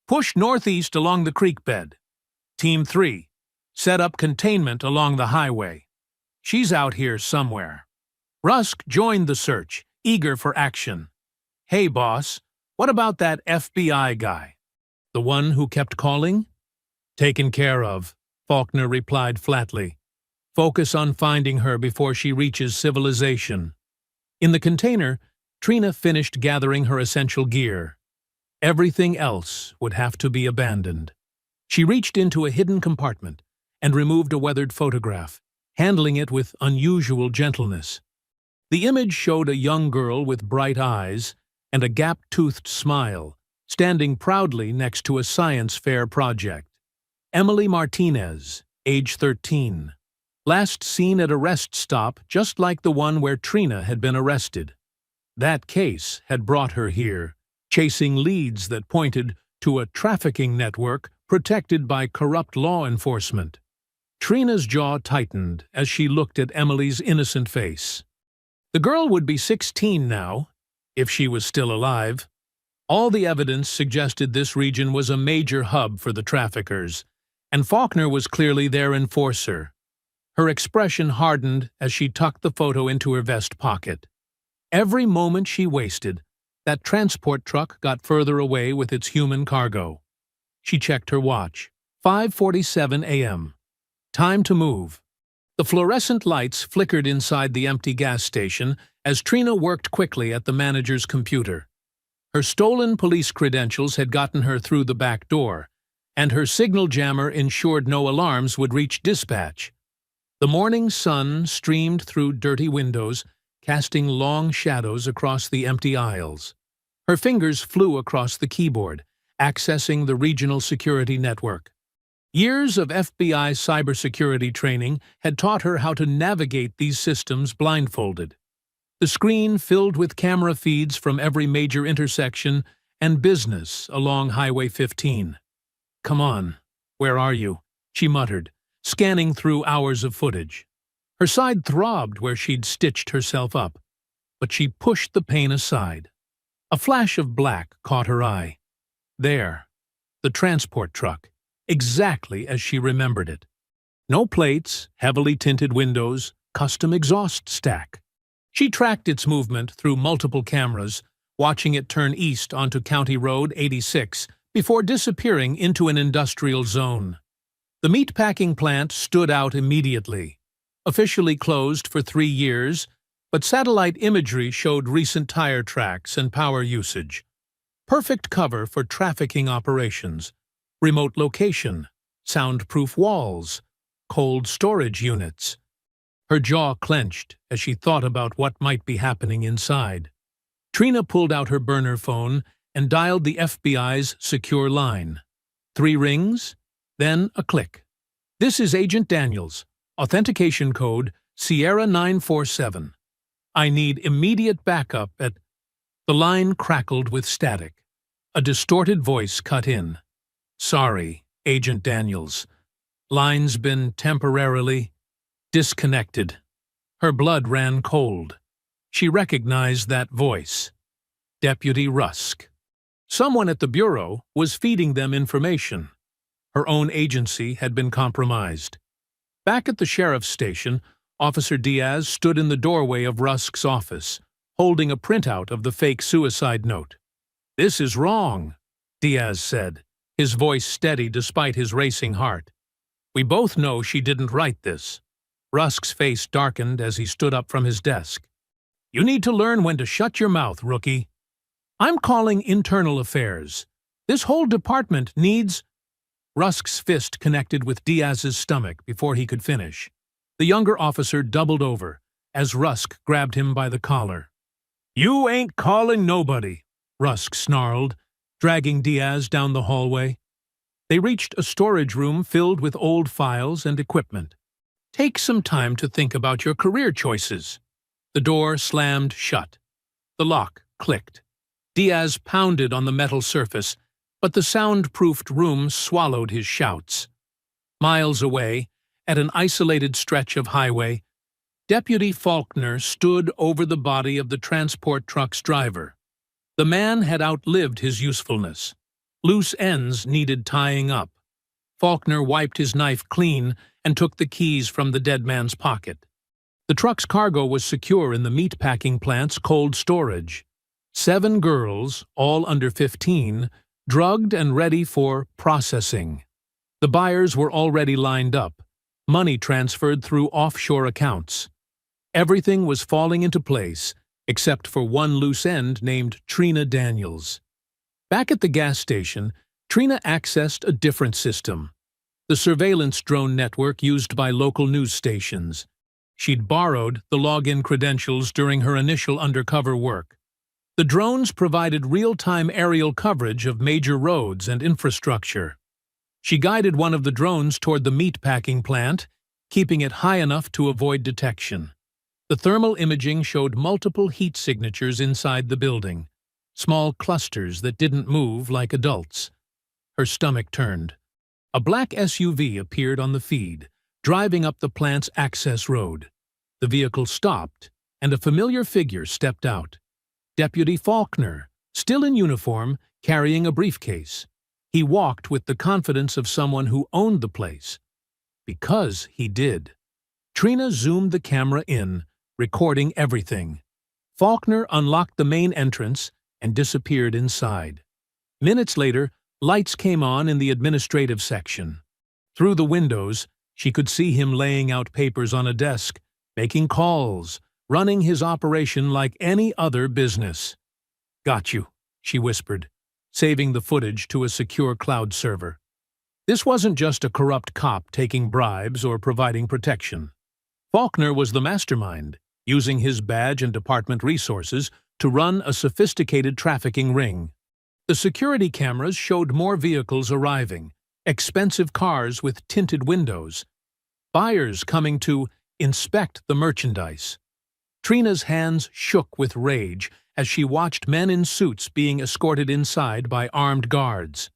push northeast along the creek bed. Team 3, set up containment along the highway. She's out here somewhere. Rusk joined the search, eager for action. Hey, boss, what about that FBI guy? The one who kept calling? Taken care of, Faulkner replied flatly. Focus on finding her before she reaches civilization. In the container, Trina finished gathering her essential gear. Everything else would have to be abandoned. She reached into a hidden compartment and removed a weathered photograph, handling it with unusual gentleness. The image showed a young girl with bright eyes and a gap-toothed smile, standing proudly next to a science fair project. Emily Martinez, age 13. Last seen at a rest stop just like the one where Trina had been arrested. That case had brought her here, chasing leads that pointed to a trafficking network protected by corrupt law enforcement. Trina's jaw tightened as she looked at Emily's innocent face. The girl would be 16 now, if she was still alive. All the evidence suggested this region was a major hub for the traffickers, and Faulkner was clearly their enforcer. Her expression hardened as she tucked the photo into her vest pocket. Every moment she wasted, that transport truck got further away with its human cargo. She checked her watch. 5:47 a.m. Time to move. The fluorescent lights flickered inside the empty gas station as Trina worked quickly at the manager's computer. Her stolen police credentials had gotten her through the back door, and her signal jammer ensured no alarms would reach dispatch. The morning sun streamed through dirty windows, casting long shadows across the empty aisles. Her fingers flew across the keyboard, accessing the regional security network. Years of FBI cybersecurity training had taught her how to navigate these systems blindfolded. The screen filled with camera feeds from every major intersection and business along Highway 15. Come on, where are you? She muttered, scanning through hours of footage. Her side throbbed where she'd stitched herself up, but she pushed the pain aside. A flash of black caught her eye. There, the transport truck, exactly as she remembered it. No plates, heavily tinted windows, custom exhaust stack. She tracked its movement through multiple cameras, watching it turn east onto County Road 86 before disappearing into an industrial zone. The meatpacking plant stood out immediately. Officially closed for 3 years, but satellite imagery showed recent tire tracks and power usage. Perfect cover for trafficking operations. Remote location, soundproof walls, cold storage units. Her jaw clenched as she thought about what might be happening inside. Trina pulled out her burner phone and dialed the FBI's secure line. 3 rings, then a click. "This is Agent Daniels. Authentication code Sierra 947. I need immediate backup at—" The line crackled with static. A distorted voice cut in. "Sorry, Agent Daniels. Line's been temporarily disconnected." Her blood ran cold. She recognized that voice. Deputy Rusk. Someone at the Bureau was feeding them information. Her own agency had been compromised. Back at the sheriff's station, Officer Diaz stood in the doorway of Rusk's office, holding a printout of the fake suicide note. "This is wrong," Diaz said, his voice steady despite his racing heart. "We both know she didn't write this." Rusk's face darkened as he stood up from his desk. "You need to learn when to shut your mouth, rookie. I'm calling internal affairs. This whole department needs—" Rusk's fist connected with Diaz's stomach before he could finish. The younger officer doubled over as Rusk grabbed him by the collar. "You ain't calling nobody," Rusk snarled, dragging Diaz down the hallway. They reached a storage room filled with old files and equipment. "Take some time to think about your career choices." The door slammed shut. The lock clicked. Diaz pounded on the metal surface, but the soundproofed room swallowed his shouts. Miles away, at an isolated stretch of highway, Deputy Faulkner stood over the body of the transport truck's driver. The man had outlived his usefulness. Loose ends needed tying up. Faulkner wiped his knife clean and took the keys from the dead man's pocket. The truck's cargo was secure in the meatpacking plant's cold storage. 7 girls, all under 15, drugged and ready for processing. The buyers were already lined up, money transferred through offshore accounts. Everything was falling into place, except for one loose end named Trina Daniels. Back at the gas station, Trina accessed a different system, the surveillance drone network used by local news stations. She'd borrowed the login credentials during her initial undercover work. The drones provided real-time aerial coverage of major roads and infrastructure. She guided one of the drones toward the meatpacking plant, keeping it high enough to avoid detection. The thermal imaging showed multiple heat signatures inside the building, small clusters that didn't move like adults. Her stomach turned. A black SUV appeared on the feed, driving up the plant's access road. The vehicle stopped, and a familiar figure stepped out. Deputy Faulkner, still in uniform, carrying a briefcase. He walked with the confidence of someone who owned the place. Because he did. Trina zoomed the camera in, recording everything. Faulkner unlocked the main entrance and disappeared inside. Minutes later, lights came on in the administrative section. Through the windows, she could see him laying out papers on a desk, making calls, running his operation like any other business. "Got you," she whispered, saving the footage to a secure cloud server. This wasn't just a corrupt cop taking bribes or providing protection. Faulkner was the mastermind, using his badge and department resources to run a sophisticated trafficking ring. The security cameras showed more vehicles arriving, expensive cars with tinted windows, buyers coming to inspect the merchandise. Trina's hands shook with rage as she watched men in suits being escorted inside by armed guards.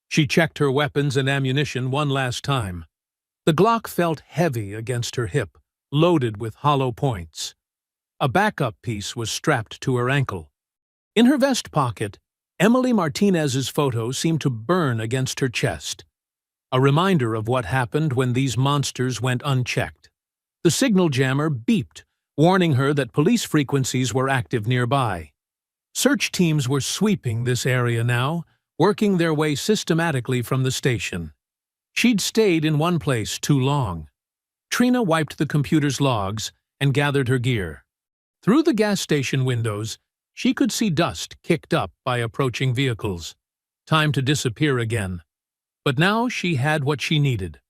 She checked her weapons and ammunition one last time. The Glock felt heavy against her hip, loaded with hollow points. A backup piece was strapped to her ankle. In her vest pocket, Emily Martinez's photo seemed to burn against her chest. a reminder of what happened when these monsters went unchecked. The signal jammer beeped, warning her that police frequencies were active nearby. Search teams were sweeping this area now, working their way systematically from the station. She'd stayed in one place too long. Trina wiped the computer's logs and gathered her gear. Through the gas station windows, she could see dust kicked up by approaching vehicles. Time to disappear again. But now she had what she needed: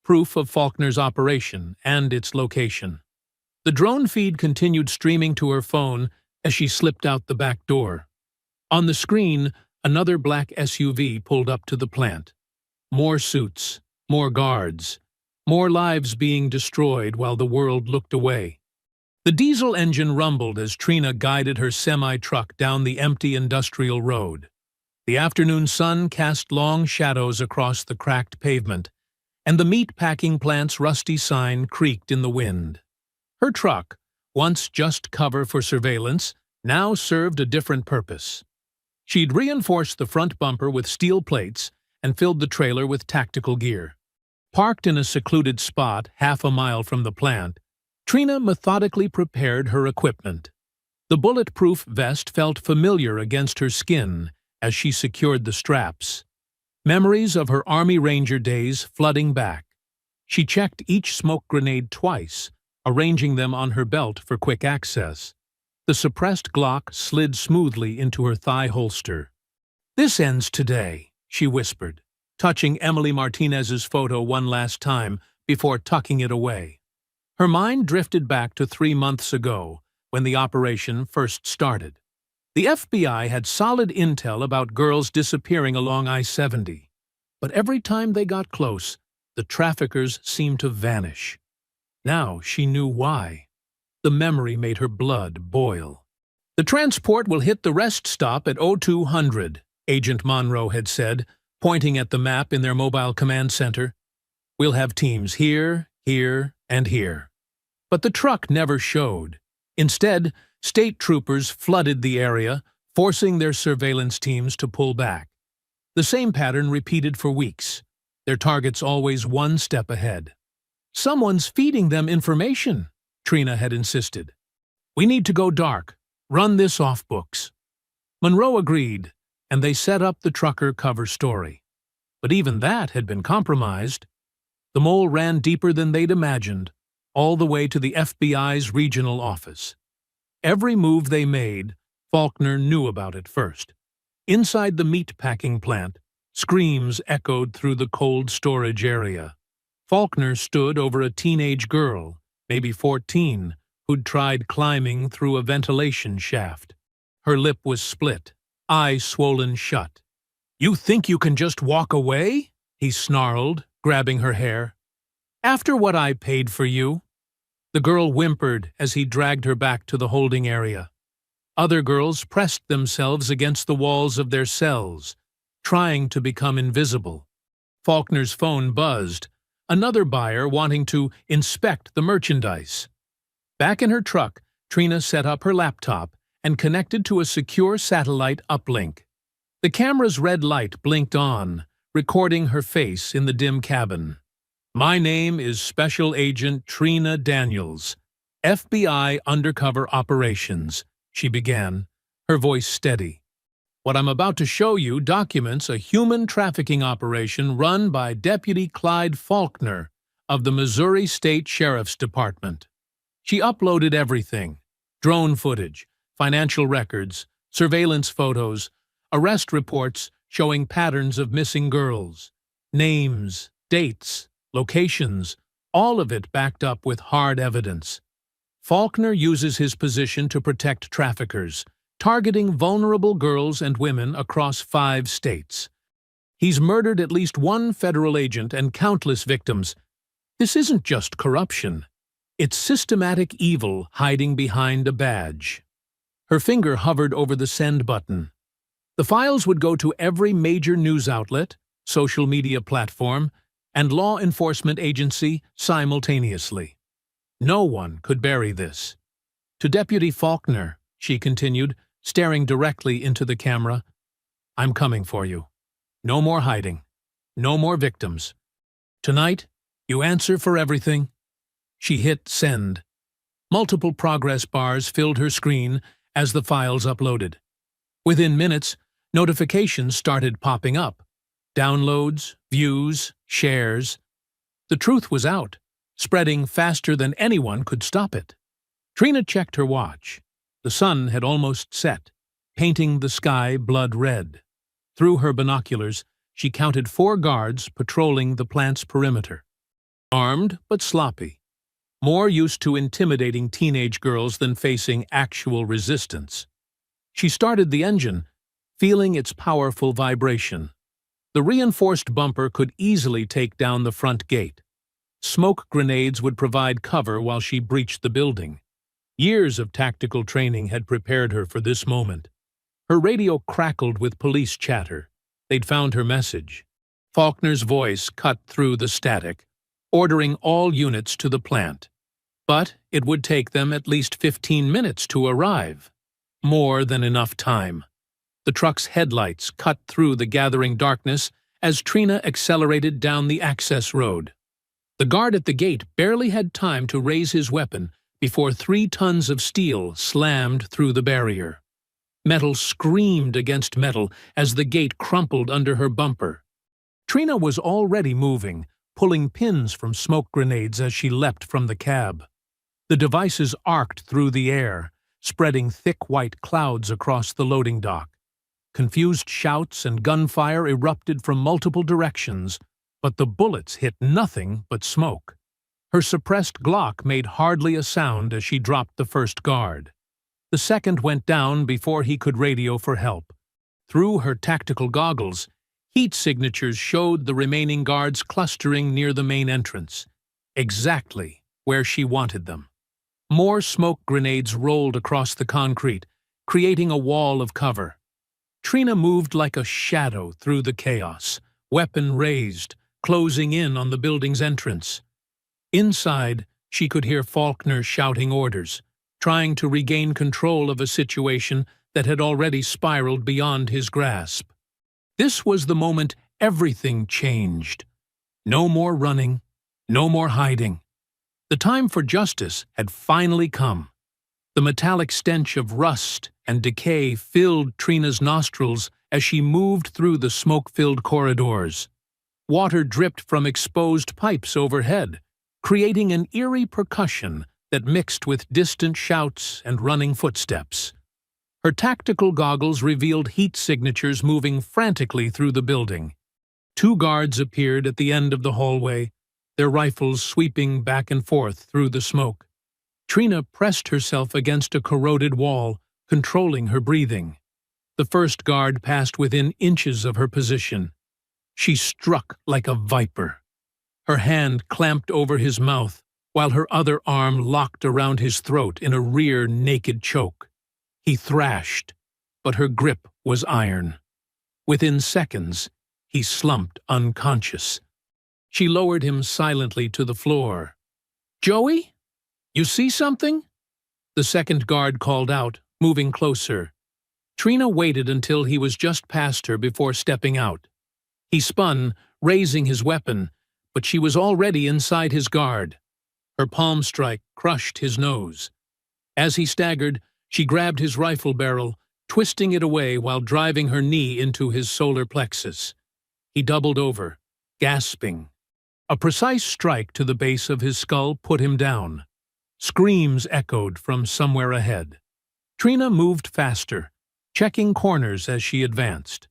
proof of Faulkner's operation and its location. The drone feed continued streaming to her phone as she slipped out the back door. On the screen, another black SUV pulled up to the plant. More suits, more guards, more lives being destroyed while the world looked away. The diesel engine rumbled as Trina guided her semi-truck down the empty industrial road. The afternoon sun cast long shadows across the cracked pavement, and the meat-packing plant's rusty sign creaked in the wind. Her truck, once just cover for surveillance, now served a different purpose. She'd reinforced the front bumper with steel plates and filled the trailer with tactical gear. Parked in a secluded spot half a mile from the plant, Trina methodically prepared her equipment. The bulletproof vest felt familiar against her skin as she secured the straps. Memories of her Army Ranger days flooding back. She checked each smoke grenade twice, arranging them on her belt for quick access. The suppressed Glock slid smoothly into her thigh holster. "This ends today," she whispered, touching Emily Martinez's photo one last time before tucking it away. Her mind drifted back to 3 months ago, when the operation first started. The FBI had solid intel about girls disappearing along I-70, but every time they got close, the traffickers seemed to vanish. Now she knew why. The memory made her blood boil. "The transport will hit the rest stop at 0200, Agent Monroe had said, pointing at the map in their mobile command center. "We'll have teams here, here, and here." But the truck never showed. Instead, state troopers flooded the area, forcing their surveillance teams to pull back. The same pattern repeated for weeks, their targets always one step ahead. "Someone's feeding them information," Trina had insisted. "We need to go dark. Run this off books." Monroe agreed, and they set up the trucker cover story. But even that had been compromised. The mole ran deeper than they'd imagined, all the way to the FBI's regional office. Every move they made, Faulkner knew about it first. Inside the meat-packing plant, screams echoed through the cold storage area. Faulkner stood over a teenage girl, maybe 14, who'd tried climbing through a ventilation shaft. Her lip was split, eye swollen shut. "You think you can just walk away?" he snarled, grabbing her hair. "After what I paid for you?" The girl whimpered as he dragged her back to the holding area. Other girls pressed themselves against the walls of their cells, trying to become invisible. Faulkner's phone buzzed, another buyer wanting to inspect the merchandise. Back in her truck, Trina set up her laptop and connected to a secure satellite uplink. The camera's red light blinked on, recording her face in the dim cabin. "My name is Special Agent Trina Daniels, FBI Undercover Operations," she began, her voice steady. "What I'm about to show you documents a human trafficking operation run by Deputy Clyde Faulkner of the Missouri State Sheriff's Department." She uploaded everything: drone footage, financial records, surveillance photos, arrest reports showing patterns of missing girls, names, dates, locations, all of it backed up with hard evidence. Faulkner uses his position to protect traffickers, targeting vulnerable girls and women across 5 states. He's murdered at least one federal agent and countless victims. This isn't just corruption. It's systematic evil hiding behind a badge. Her finger hovered over the send button. The files would go to every major news outlet, social media platform, and law enforcement agency simultaneously. No one could bury this. "To Deputy Faulkner," she continued, staring directly into the camera, "I'm coming for you. No more hiding. No more victims. Tonight, you answer for everything." She hit send. Multiple progress bars filled her screen as the files uploaded. Within minutes, notifications started popping up. Downloads, views, shares. The truth was out, spreading faster than anyone could stop it. Trina checked her watch. The sun had almost set, painting the sky blood red. Through her binoculars, she counted 4 guards patrolling the plant's perimeter. Armed but sloppy, more used to intimidating teenage girls than facing actual resistance. She started the engine, feeling its powerful vibration. The reinforced bumper could easily take down the front gate. Smoke grenades would provide cover while she breached the building. Years of tactical training had prepared her for this moment. Her radio crackled with police chatter. They'd found her message. Faulkner's voice cut through the static, ordering all units to the plant. But it would take them at least 15 minutes to arrive. More than enough time. The truck's headlights cut through the gathering darkness as Trina accelerated down the access road. The guard at the gate barely had time to raise his weapon before 3 tons of steel slammed through the barrier. Metal screamed against metal as the gate crumpled under her bumper. Trina was already moving, pulling pins from smoke grenades as she leapt from the cab. The devices arced through the air, spreading thick white clouds across the loading dock. Confused shouts and gunfire erupted from multiple directions, but the bullets hit nothing but smoke. Her suppressed Glock made hardly a sound as she dropped the first guard. The second went down before he could radio for help. Through her tactical goggles, heat signatures showed the remaining guards clustering near the main entrance, exactly where she wanted them. More smoke grenades rolled across the concrete, creating a wall of cover. Trina moved like a shadow through the chaos, weapon raised, closing in on the building's entrance. Inside, she could hear Faulkner shouting orders, trying to regain control of a situation that had already spiraled beyond his grasp. This was the moment everything changed. No more running, no more hiding. The time for justice had finally come. The metallic stench of rust and decay filled Trina's nostrils as she moved through the smoke-filled corridors. Water dripped from exposed pipes overhead, creating an eerie percussion that mixed with distant shouts and running footsteps. Her tactical goggles revealed heat signatures moving frantically through the building. 2 guards appeared at the end of the hallway, their rifles sweeping back and forth through the smoke. Trina pressed herself against a corroded wall, controlling her breathing. The first guard passed within inches of her position. She struck like a viper. Her hand clamped over his mouth, while her other arm locked around his throat in a rear naked choke. He thrashed, but her grip was iron. Within seconds, he slumped unconscious. She lowered him silently to the floor. "Joey? You see something?" The second guard called out, moving closer. Trina waited until he was just past her before stepping out. He spun, raising his weapon, but she was already inside his guard. Her palm strike crushed his nose. As he staggered, she grabbed his rifle barrel, twisting it away while driving her knee into his solar plexus. He doubled over, gasping. A precise strike to the base of his skull put him down. Screams echoed from somewhere ahead. Trina moved faster, checking corners as she advanced.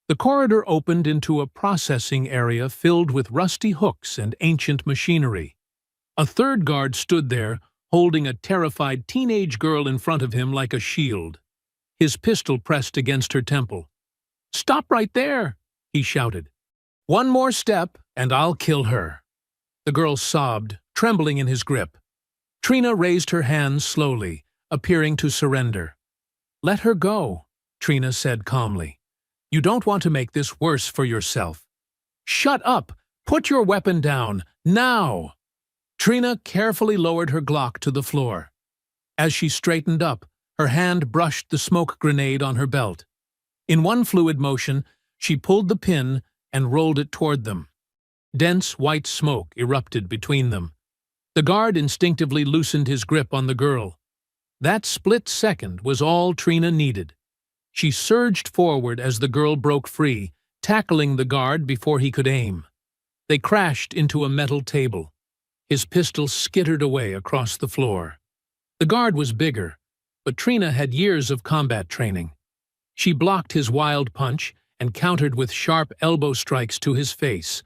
The corridor opened into a processing area filled with rusty hooks and ancient machinery. A third guard stood there, holding a terrified teenage girl in front of him like a shield. His pistol pressed against her temple. "Stop right there!" he shouted. "One more step, and I'll kill her." The girl sobbed, trembling in his grip. Trina raised her hands slowly, appearing to surrender. "Let her go," Trina said calmly. "You don't want to make this worse for yourself." "Shut up! Put your weapon down, now!" Trina carefully lowered her Glock to the floor. As she straightened up, her hand brushed the smoke grenade on her belt. In one fluid motion, she pulled the pin and rolled it toward them. Dense white smoke erupted between them. The guard instinctively loosened his grip on the girl. That split second was all Trina needed. She surged forward as the girl broke free, tackling the guard before he could aim. They crashed into a metal table. His pistol skittered away across the floor. The guard was bigger, but Trina had years of combat training. She blocked his wild punch and countered with sharp elbow strikes to his face.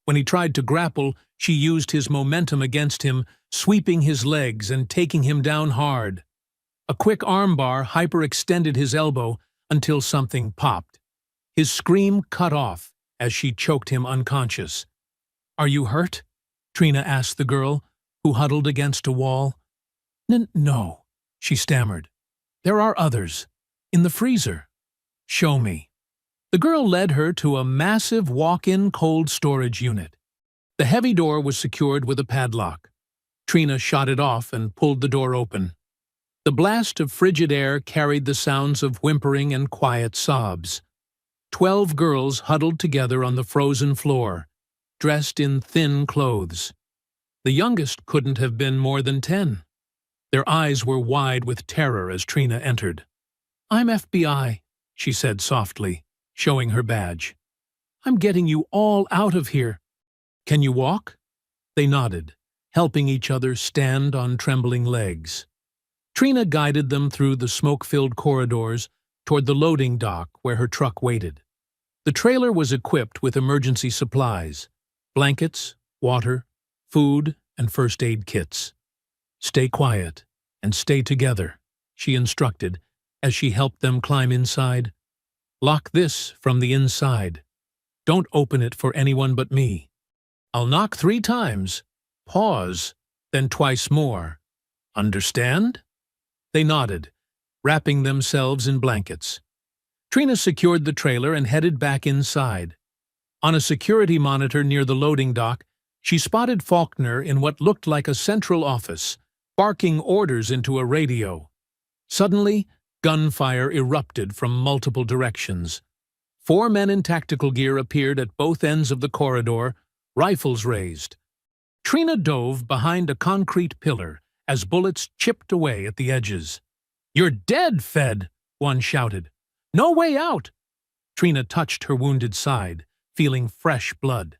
When he tried to grapple, she used his momentum against him, sweeping his legs and taking him down hard. A quick armbar hyperextended his elbow until something popped. His scream cut off as she choked him unconscious. "Are you hurt?" Trina asked the girl, who huddled against a wall. No, she stammered. "There are others. In the freezer." "Show me." The girl led her to a massive walk-in cold storage unit. The heavy door was secured with a padlock. Trina shot it off and pulled the door open. The blast of frigid air carried the sounds of whimpering and quiet sobs. 12 girls huddled together on the frozen floor, dressed in thin clothes. The youngest couldn't have been more than 10. Their eyes were wide with terror as Trina entered. "I'm FBI," she said softly, showing her badge. "I'm getting you all out of here. Can you walk?" They nodded, helping each other stand on trembling legs. Trina guided them through the smoke-filled corridors toward the loading dock where her truck waited. The trailer was equipped with emergency supplies: blankets, water, food, and first aid kits. "Stay quiet and stay together," she instructed as she helped them climb inside. "Lock this from the inside. Don't open it for anyone but me. I'll knock 3 times, pause, then twice more. Understand?" They nodded, wrapping themselves in blankets. Trina secured the trailer and headed back inside. On a security monitor near the loading dock, she spotted Faulkner in what looked like a central office, barking orders into a radio. Suddenly, gunfire erupted from multiple directions. 4 men in tactical gear appeared at both ends of the corridor, rifles raised. Trina dove behind a concrete pillar as bullets chipped away at the edges. "You're dead, Fed!" one shouted. "No way out!" Trina touched her wounded side, feeling fresh blood.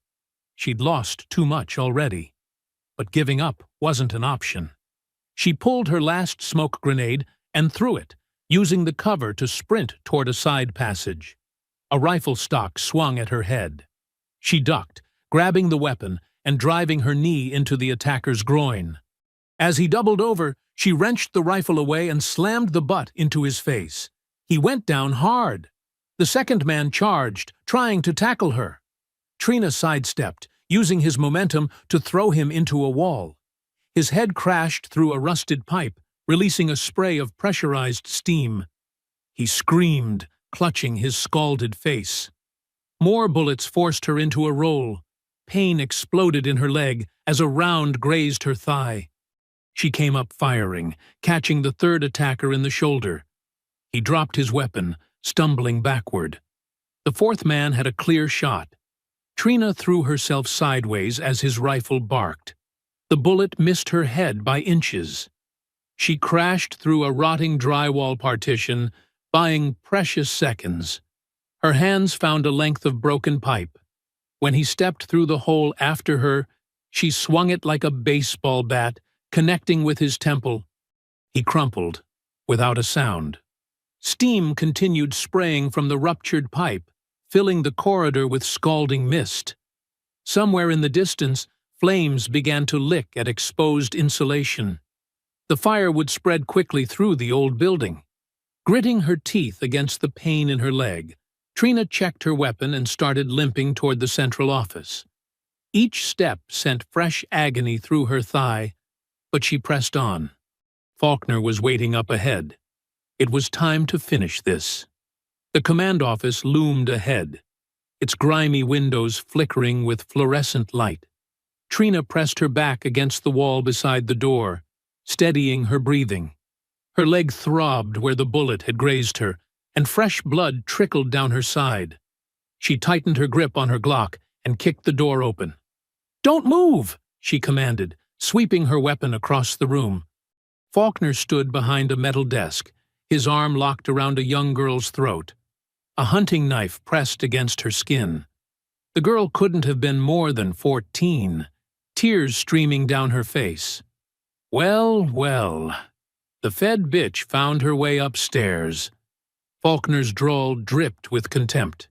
She'd lost too much already. But giving up wasn't an option. She pulled her last smoke grenade and threw it, using the cover to sprint toward a side passage. A rifle stock swung at her head. She ducked, grabbing the weapon and driving her knee into the attacker's groin. As he doubled over, she wrenched the rifle away and slammed the butt into his face. He went down hard. The second man charged, trying to tackle her. Trina sidestepped, using his momentum to throw him into a wall. His head crashed through a rusted pipe, releasing a spray of pressurized steam. He screamed, clutching his scalded face. More bullets forced her into a roll. Pain exploded in her leg as a round grazed her thigh. She came up firing, catching the third attacker in the shoulder. He dropped his weapon, stumbling backward. The fourth man had a clear shot. Trina threw herself sideways as his rifle barked. The bullet missed her head by inches. She crashed through a rotting drywall partition, buying precious seconds. Her hands found a length of broken pipe. When he stepped through the hole after her, she swung it like a baseball bat, connecting with his temple. He crumpled, without a sound. Steam continued spraying from the ruptured pipe, filling the corridor with scalding mist. Somewhere in the distance, flames began to lick at exposed insulation. The fire would spread quickly through the old building. Gritting her teeth against the pain in her leg, Trina checked her weapon and started limping toward the central office. Each step sent fresh agony through her thigh, but she pressed on. Faulkner was waiting up ahead. It was time to finish this. The command office loomed ahead, its grimy windows flickering with fluorescent light. Trina pressed her back against the wall beside the door, steadying her breathing. Her leg throbbed where the bullet had grazed her, and fresh blood trickled down her side. She tightened her grip on her Glock and kicked the door open. "Don't move!" she commanded, sweeping her weapon across the room. Faulkner stood behind a metal desk, his arm locked around a young girl's throat. A hunting knife pressed against her skin. The girl couldn't have been more than 14, tears streaming down her face. Well, well, the fed bitch found her way upstairs. Faulkner's drawl dripped with contempt.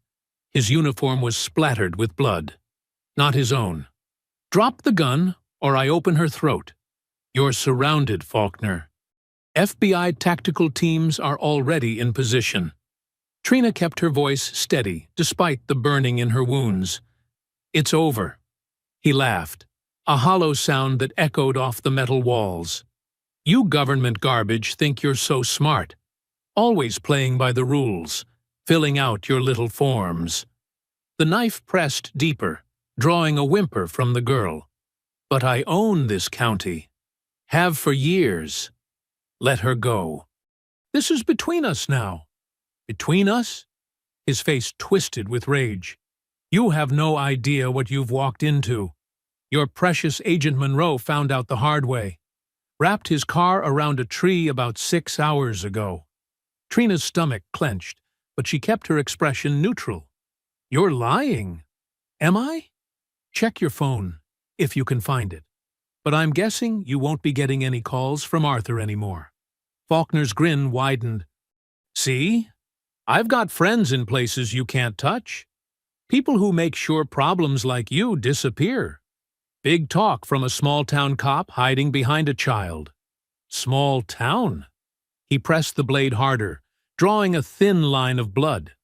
His uniform was splattered with blood. Not his own. "Drop the gun, or I open her throat. You're surrounded, Faulkner. FBI tactical teams are already in position." Trina kept her voice steady, despite the burning in her wounds. "It's over." He laughed, a hollow sound that echoed off the metal walls. "You government garbage think you're so smart. Always playing by the rules, filling out your little forms." The knife pressed deeper, drawing a whimper from the girl. "But I own this county. Have for years. Let her go. This is between us now." "Between us?" His face twisted with rage. "You have no idea what you've walked into. Your precious Agent Monroe found out the hard way. Wrapped his car around a tree about 6 hours ago." Trina's stomach clenched, but she kept her expression neutral. "You're lying." "Am I? Check your phone, if you can find it. But I'm guessing you won't be getting any calls from Arthur anymore." Faulkner's grin widened. "See? I've got friends in places you can't touch. People who make sure problems like you disappear. Big talk from a small-town cop hiding behind a child." "Small town?" He pressed the blade harder, drawing a thin line of blood.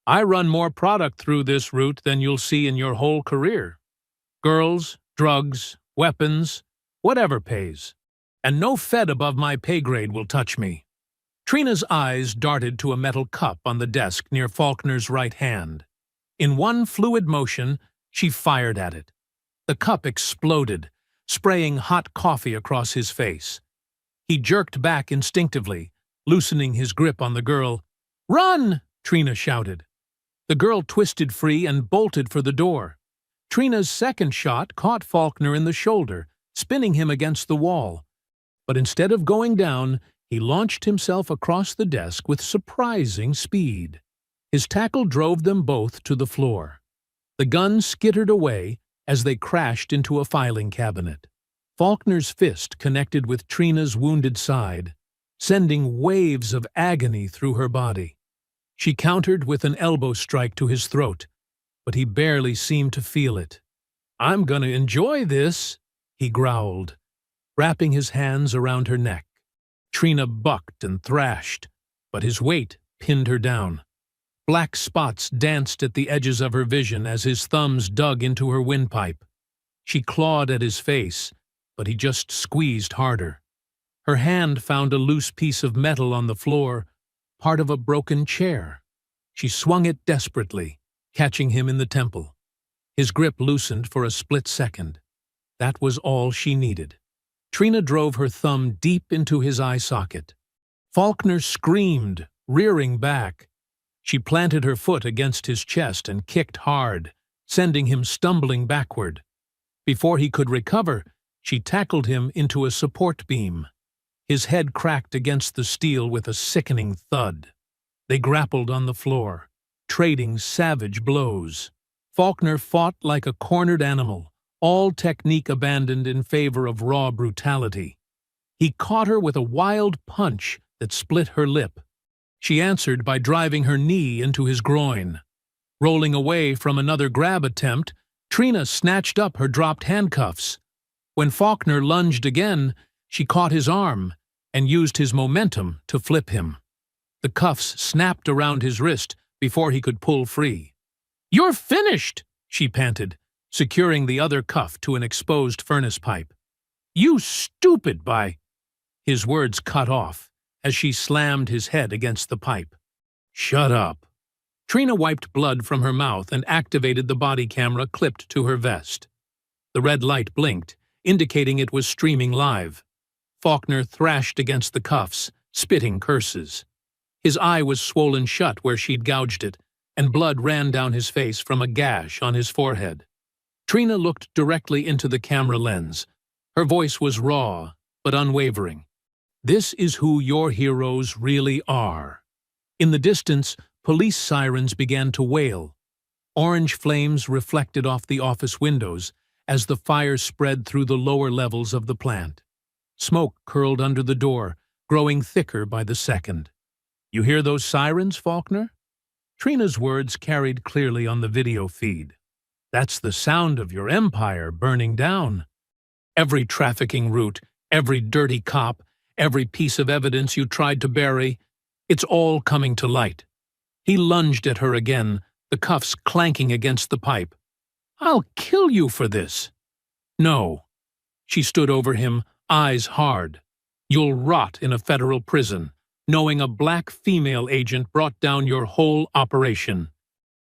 "I run more product through this route than you'll see in your whole career. Girls, drugs, weapons, whatever pays. And no Fed above my pay grade will touch me." Trina's eyes darted to a metal cup on the desk near Faulkner's right hand. In one fluid motion, she fired at it. The cup exploded, spraying hot coffee across his face. He jerked back instinctively, loosening his grip on the girl. "Run!" Trina shouted. The girl twisted free and bolted for the door. Trina's second shot caught Faulkner in the shoulder, spinning him against the wall. But instead of going down, he launched himself across the desk with surprising speed. His tackle drove them both to the floor. The gun skittered away as they crashed into a filing cabinet. Faulkner's fist connected with Trina's wounded side, sending waves of agony through her body. She countered with an elbow strike to his throat, but he barely seemed to feel it. "I'm gonna enjoy this," he growled, wrapping his hands around her neck. Trina bucked and thrashed, but his weight pinned her down. Black spots danced at the edges of her vision as his thumbs dug into her windpipe. She clawed at his face, but he just squeezed harder. Her hand found a loose piece of metal on the floor, part of a broken chair. She swung it desperately, catching him in the temple. His grip loosened for a split second. That was all she needed. Trina drove her thumb deep into his eye socket. Faulkner screamed, rearing back. She planted her foot against his chest and kicked hard, sending him stumbling backward. Before he could recover, she tackled him into a support beam. His head cracked against the steel with a sickening thud. They grappled on the floor, trading savage blows. Faulkner fought like a cornered animal, all technique abandoned in favor of raw brutality. He caught her with a wild punch that split her lip. She answered by driving her knee into his groin. Rolling away from another grab attempt, Trina snatched up her dropped handcuffs. When Faulkner lunged again, she caught his arm and used his momentum to flip him. The cuffs snapped around his wrist before he could pull free. "You're finished!" she panted, securing the other cuff to an exposed furnace pipe. "You stupid by—" His words cut off as she slammed his head against the pipe. "Shut up." Trina wiped blood from her mouth and activated the body camera clipped to her vest. The red light blinked, indicating it was streaming live. Faulkner thrashed against the cuffs, spitting curses. His eye was swollen shut where she'd gouged it, and blood ran down his face from a gash on his forehead. Trina looked directly into the camera lens. Her voice was raw, but unwavering. This is who your heroes really are. In the distance, police sirens began to wail. Orange flames reflected off the office windows as the fire spread through the lower levels of the plant. Smoke curled under the door, growing thicker by the second. You hear those sirens, Faulkner? Trina's words carried clearly on the video feed. That's the sound of your empire burning down. Every trafficking route, every dirty cop, every piece of evidence you tried to bury, it's all coming to light. He lunged at her again, the cuffs clanking against the pipe. I'll kill you for this. No. She stood over him, eyes hard. You'll rot in a federal prison, knowing a black female agent brought down your whole operation.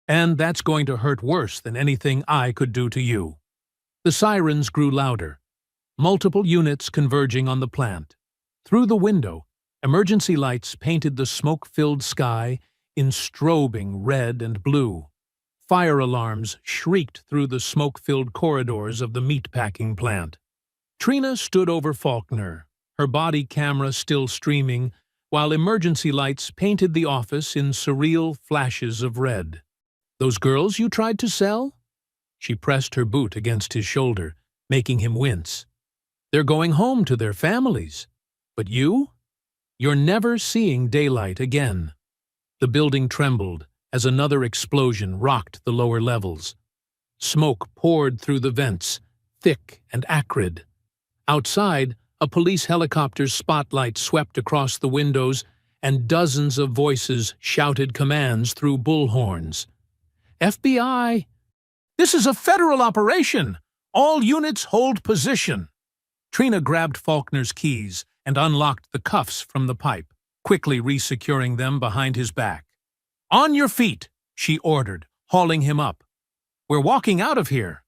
And that's going to hurt worse than anything I could do to you. The sirens grew louder, multiple units converging on the plant. Through the window, emergency lights painted the smoke-filled sky in strobing red and blue. Fire alarms shrieked through the smoke-filled corridors of the meatpacking plant. Trina stood over Faulkner, her body camera still streaming, while emergency lights painted the office in surreal flashes of red. Those girls you tried to sell? She pressed her boot against his shoulder, making him wince. They're going home to their families. But you? You're never seeing daylight again. The building trembled as another explosion rocked the lower levels. Smoke poured through the vents, thick and acrid. Outside, a police helicopter's spotlight swept across the windows, and dozens of voices shouted commands through bullhorns. FBI! This is a federal operation! All units hold position! Trina grabbed Faulkner's keys and unlocked the cuffs from the pipe, quickly resecuring them behind his back. On your feet, she ordered, hauling him up. We're walking out of here.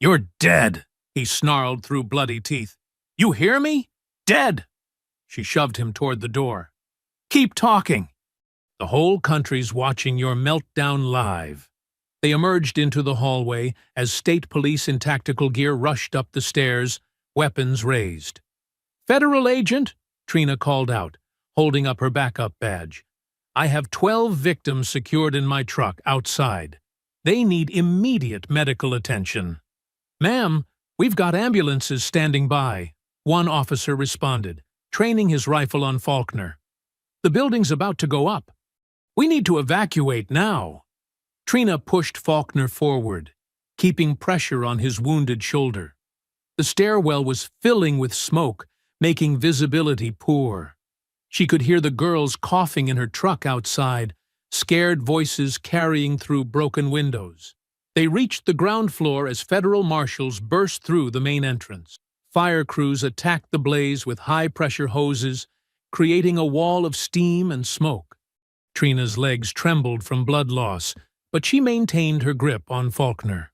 You're dead, he snarled through bloody teeth. You hear me? Dead! She shoved him toward the door. Keep talking. The whole country's watching your meltdown live. They emerged into the hallway as state police in tactical gear rushed up the stairs, weapons raised. Federal agent, Trina called out, holding up her backup badge. I have 12 victims secured in my truck outside. They need immediate medical attention. Ma'am, we've got ambulances standing by, one officer responded, training his rifle on Faulkner. The building's about to go up. We need to evacuate now. Trina pushed Faulkner forward, keeping pressure on his wounded shoulder. The stairwell was filling with smoke, making visibility poor. She could hear the girls coughing in her truck outside, scared voices carrying through broken windows. They reached the ground floor as federal marshals burst through the main entrance. Fire crews attacked the blaze with high-pressure hoses, creating a wall of steam and smoke. Trina's legs trembled from blood loss, but she maintained her grip on Faulkner.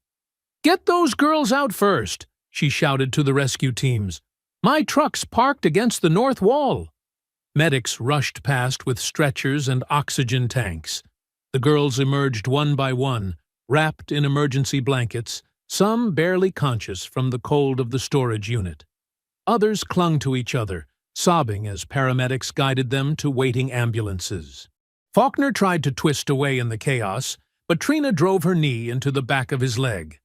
Get those girls out first, she shouted to the rescue teams. My truck's parked against the north wall. Medics rushed past with stretchers and oxygen tanks. The girls emerged one by one, wrapped in emergency blankets, some barely conscious from the cold of the storage unit. Others clung to each other, sobbing as paramedics guided them to waiting ambulances. Faulkner tried to twist away in the chaos, but Trina drove her knee into the back of his leg.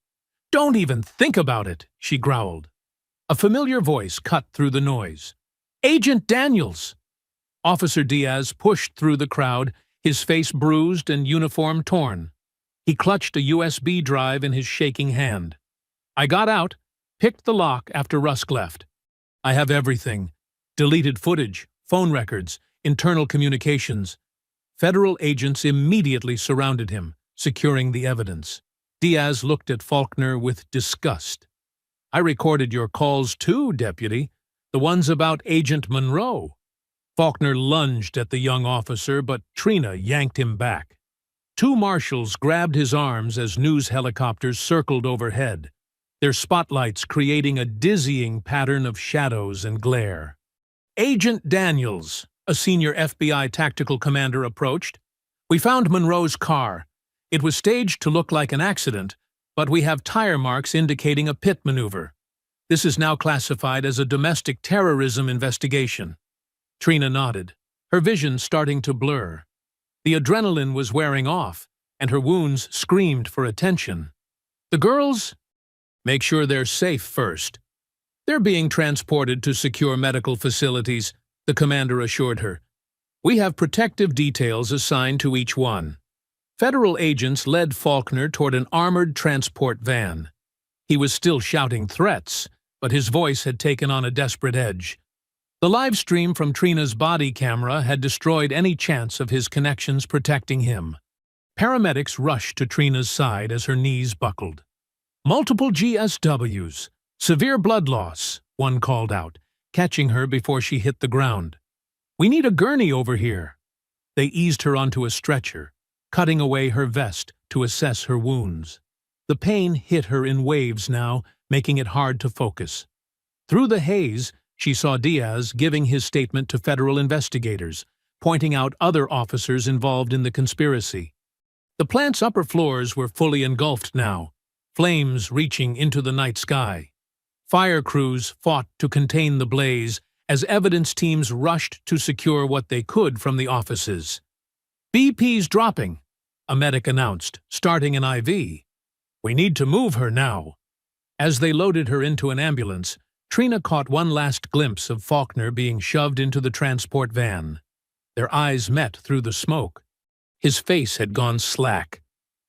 Don't even think about it, she growled. A familiar voice cut through the noise. Agent Daniels! Officer Diaz pushed through the crowd, his face bruised and uniform torn. He clutched a USB drive in his shaking hand. I got out, picked the lock after Rusk left. I have everything. Deleted footage, phone records, internal communications. Federal agents immediately surrounded him, securing the evidence. Diaz looked at Faulkner with disgust. I recorded your calls too, Deputy. The ones about Agent Monroe. Faulkner lunged at the young officer, but Trina yanked him back. Two marshals grabbed his arms as news helicopters circled overhead, their spotlights creating a dizzying pattern of shadows and glare. Agent Daniels, a senior FBI tactical commander, approached. We found Monroe's car. It was staged to look like an accident, but we have tire marks indicating a pit maneuver. This is now classified as a domestic terrorism investigation." Trina nodded, her vision starting to blur. The adrenaline was wearing off, and her wounds screamed for attention. "The girls? Make sure they're safe first. They're being transported to secure medical facilities," the commander assured her. "We have protective details assigned to each one." Federal agents led Faulkner toward an armored transport van. He was still shouting threats, but his voice had taken on a desperate edge. The live stream from Trina's body camera had destroyed any chance of his connections protecting him. Paramedics rushed to Trina's side as her knees buckled. "Multiple GSWs. Severe blood loss," one called out, catching her before she hit the ground. "We need a gurney over here." They eased her onto a stretcher, cutting away her vest to assess her wounds. The pain hit her in waves now, making it hard to focus. Through the haze, she saw Diaz giving his statement to federal investigators, pointing out other officers involved in the conspiracy. The plant's upper floors were fully engulfed now, flames reaching into the night sky. Fire crews fought to contain the blaze as evidence teams rushed to secure what they could from the offices. "BP's dropping," a medic announced, starting an IV. "We need to move her now." As they loaded her into an ambulance, Trina caught one last glimpse of Faulkner being shoved into the transport van. Their eyes met through the smoke. His face had gone slack,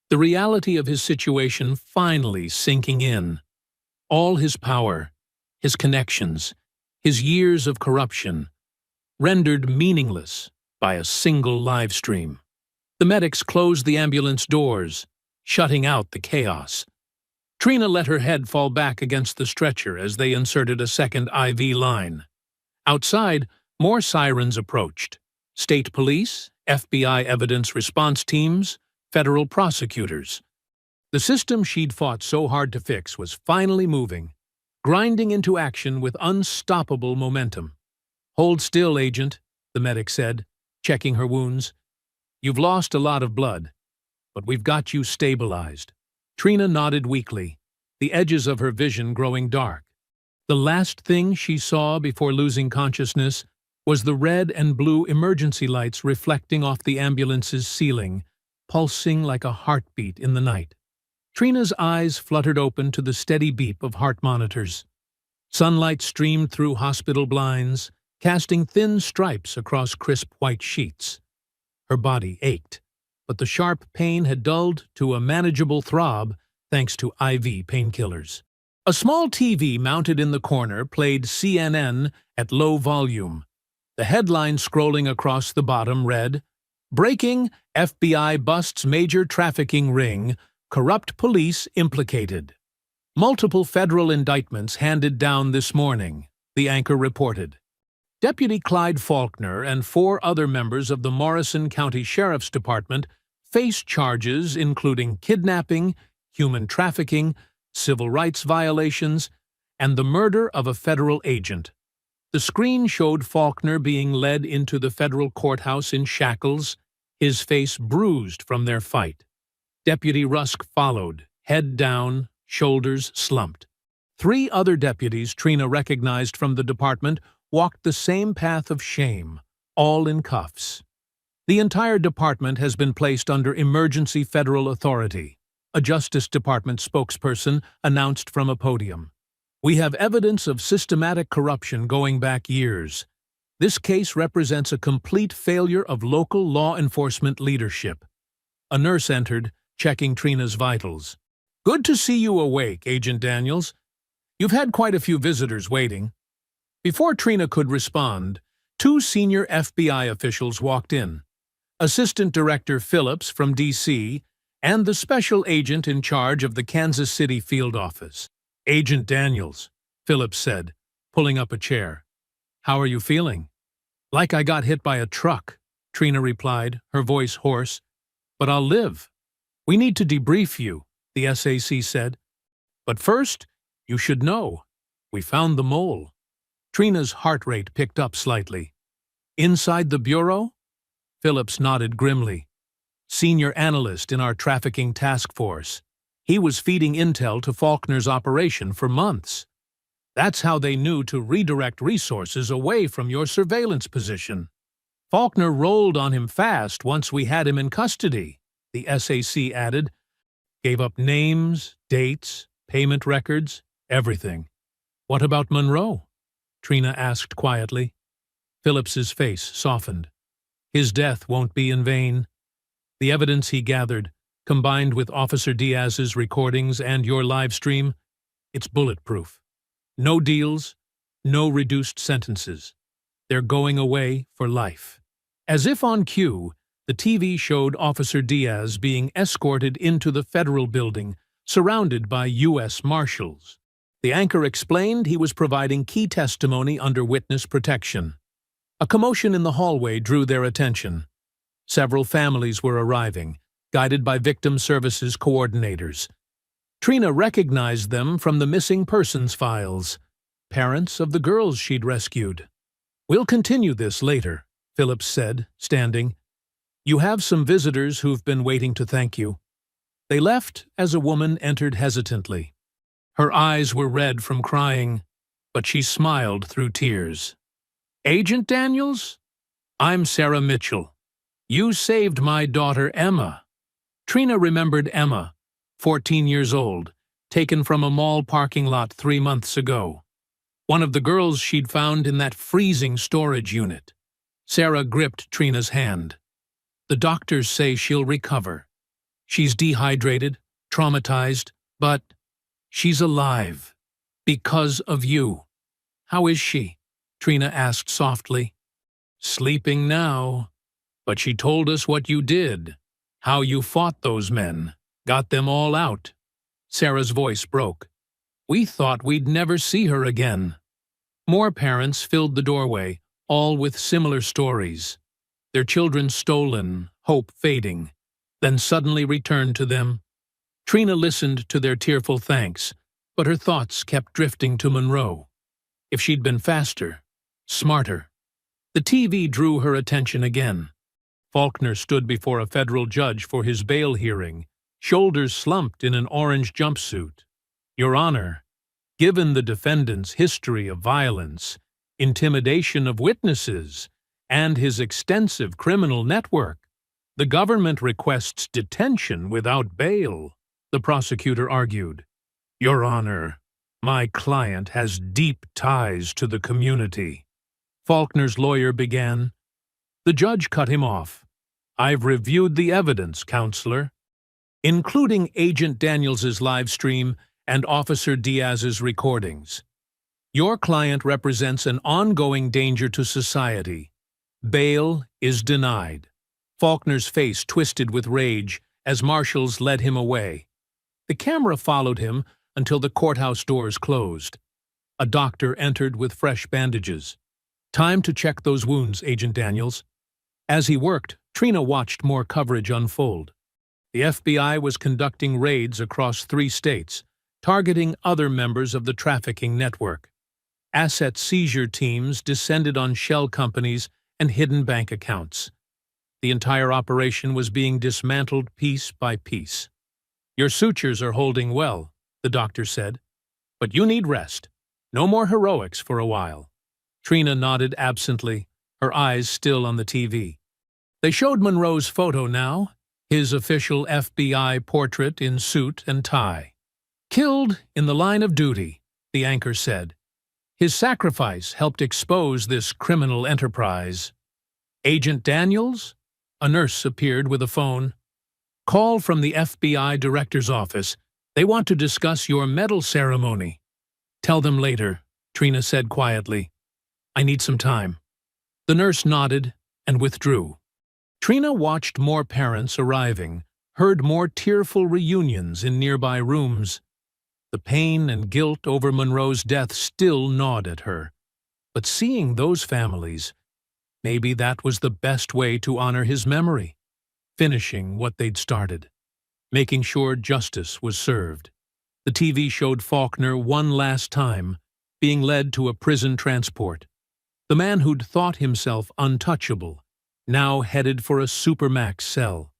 the reality of his situation finally sinking in. All his power, his connections, his years of corruption, rendered meaningless by a single live stream. The medics closed the ambulance doors, shutting out the chaos. Trina let her head fall back against the stretcher as they inserted a second IV line. Outside, more sirens approached. State police, FBI evidence response teams, federal prosecutors. The system she'd fought so hard to fix was finally moving, grinding into action with unstoppable momentum. "Hold still, Agent," the medic said, checking her wounds. "You've lost a lot of blood, but we've got you stabilized." Trina nodded weakly, the edges of her vision growing dark. The last thing she saw before losing consciousness was the red and blue emergency lights reflecting off the ambulance's ceiling, pulsing like a heartbeat in the night. Trina's eyes fluttered open to the steady beep of heart monitors. Sunlight streamed through hospital blinds, casting thin stripes across crisp white sheets. Her body ached, but the sharp pain had dulled to a manageable throb thanks to IV painkillers. A small TV mounted in the corner played CNN at low volume. The headline scrolling across the bottom read, "Breaking, FBI busts major trafficking ring, corrupt police implicated." "Multiple federal indictments handed down this morning," the anchor reported. Deputy Clyde Faulkner and 4 other members of the Morrison County Sheriff's Department face charges including kidnapping, human trafficking, civil rights violations, and the murder of a federal agent. The screen showed Faulkner being led into the federal courthouse in shackles, his face bruised from their fight. Deputy Rusk followed, head down, shoulders slumped. 3 other deputies Trina recognized from the department walked the same path of shame, all in cuffs. "The entire department has been placed under emergency federal authority," a Justice Department spokesperson announced from a podium. "We have evidence of systematic corruption going back years. This case represents a complete failure of local law enforcement leadership." A nurse entered, checking Trina's vitals. "Good to see you awake, Agent Daniels. You've had quite a few visitors waiting." Before Trina could respond, 2 senior FBI officials walked in. Assistant Director Phillips from D.C. and the special agent in charge of the Kansas City field office. "Agent Daniels," Phillips said, pulling up a chair. "How are you feeling?" "Like I got hit by a truck," Trina replied, her voice hoarse. "But I'll live." "We need to debrief you," the SAC said. "But first, you should know. We found the mole." Trina's heart rate picked up slightly. "Inside the bureau?" Phillips nodded grimly. "Senior analyst in our trafficking task force. He was feeding intel to Faulkner's operation for months. That's how they knew to redirect resources away from your surveillance position. Faulkner rolled on him fast once we had him in custody, the SAC added. Gave up names, dates, payment records, everything. What about Monroe? Trina asked quietly. Phillips's face softened. His death won't be in vain. The evidence he gathered, combined with Officer Diaz's recordings and your live stream, it's bulletproof. No deals, no reduced sentences. They're going away for life. As if on cue, the TV showed Officer Diaz being escorted into the federal building, surrounded by U.S. Marshals. The anchor explained he was providing key testimony under witness protection. A commotion in the hallway drew their attention. Several families were arriving, guided by victim services coordinators. Trina recognized them from the missing persons files, parents of the girls she'd rescued. We'll continue this later, Phillips said, standing. You have some visitors who've been waiting to thank you. They left as a woman entered hesitantly. Her eyes were red from crying, but she smiled through tears. Agent Daniels? I'm Sarah Mitchell. You saved my daughter Emma. Trina remembered Emma, 14 years old, taken from a mall parking lot 3 months ago. One of the girls she'd found in that freezing storage unit. Sarah gripped Trina's hand. The doctors say she'll recover. She's dehydrated, traumatized, but she's alive. Because of you. How is she? Trina asked softly. Sleeping now. But she told us what you did. How you fought those men. Got them all out. Sarah's voice broke. We thought we'd never see her again. More parents filled the doorway, all with similar stories. Their children stolen, hope fading, then suddenly returned to them. Trina listened to their tearful thanks, but her thoughts kept drifting to Monroe. If she'd been faster, smarter. The TV drew her attention again. Faulkner stood before a federal judge for his bail hearing, shoulders slumped in an orange jumpsuit. Your Honor, given the defendant's history of violence, intimidation of witnesses, and his extensive criminal network, the government requests detention without bail, the prosecutor argued. Your Honor, my client has deep ties to the community. Faulkner's lawyer began. The judge cut him off. I've reviewed the evidence, Counselor, including Agent Daniels's live stream and Officer Diaz's recordings. Your client represents an ongoing danger to society. Bail is denied. Faulkner's face twisted with rage as marshals led him away. The camera followed him until the courthouse doors closed. A doctor entered with fresh bandages. Time to check those wounds, Agent Daniels. As he worked, Trina watched more coverage unfold. The FBI was conducting raids across 3 states, targeting other members of the trafficking network. Asset seizure teams descended on shell companies and hidden bank accounts. The entire operation was being dismantled piece by piece. Your sutures are holding well, the doctor said, but you need rest. No more heroics for a while. Trina nodded absently, her eyes still on the TV. They showed Monroe's photo now, his official FBI portrait in suit and tie. Killed in the line of duty, the anchor said. His sacrifice helped expose this criminal enterprise. Agent Daniels? A nurse appeared with a phone. Call from the FBI director's office. They want to discuss your medal ceremony. Tell them later, Trina said quietly. I need some time. The nurse nodded and withdrew. Trina watched more parents arriving, heard more tearful reunions in nearby rooms. The pain and guilt over Monroe's death still gnawed at her. But seeing those families, maybe that was the best way to honor his memory, finishing what they'd started, making sure justice was served. The TV showed Faulkner one last time, being led to a prison transport. The man who'd thought himself untouchable, now headed for a supermax cell.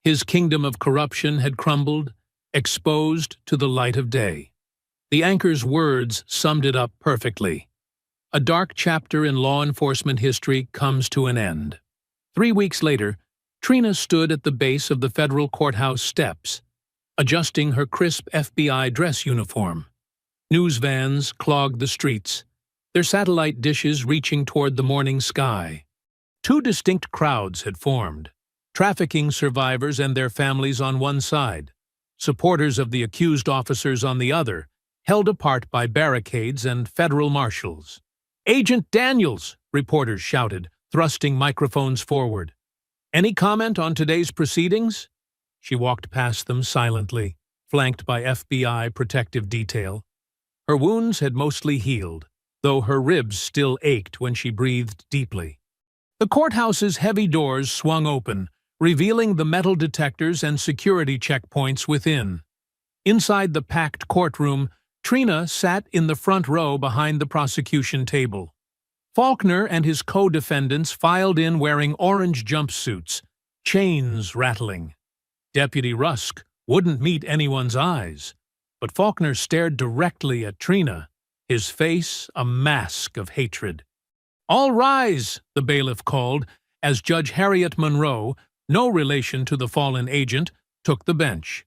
His kingdom of corruption had crumbled, exposed to the light of day. The anchor's words summed it up perfectly. A dark chapter in law enforcement history comes to an end. 3 weeks later, Trina stood at the base of the federal courthouse steps, adjusting her crisp FBI dress uniform. News vans clogged the streets, their satellite dishes reaching toward the morning sky. 2 distinct crowds had formed, trafficking survivors and their families on one side, supporters of the accused officers on the other, held apart by barricades and federal marshals. "Agent Daniels!" reporters shouted, thrusting microphones forward. "Any comment on today's proceedings?" She walked past them silently, flanked by FBI protective detail. Her wounds had mostly healed, though her ribs still ached when she breathed deeply. The courthouse's heavy doors swung open, revealing the metal detectors and security checkpoints within. Inside the packed courtroom, Trina sat in the front row behind the prosecution table. Faulkner and his co-defendants filed in wearing orange jumpsuits, chains rattling. Deputy Rusk wouldn't meet anyone's eyes, but Faulkner stared directly at Trina, his face a mask of hatred. "All rise," the bailiff called, as Judge Harriet Monroe, no relation to the fallen agent, took the bench.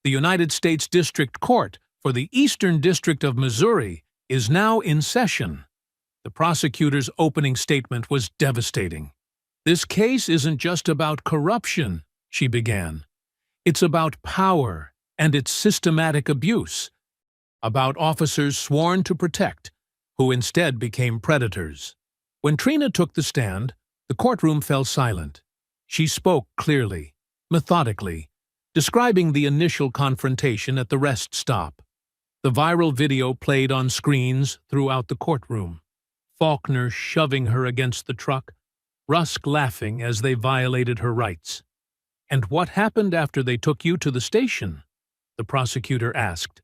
The United States District Court for the Eastern District of Missouri is now in session. The prosecutor's opening statement was devastating. "This case isn't just about corruption," she began. "It's about power and its systematic abuse, about officers sworn to protect, who instead became predators." When Trina took the stand, the courtroom fell silent. She spoke clearly, methodically, describing the initial confrontation at the rest stop. The viral video played on screens throughout the courtroom. Faulkner shoving her against the truck, Rusk laughing as they violated her rights. "And what happened after they took you to the station?" the prosecutor asked.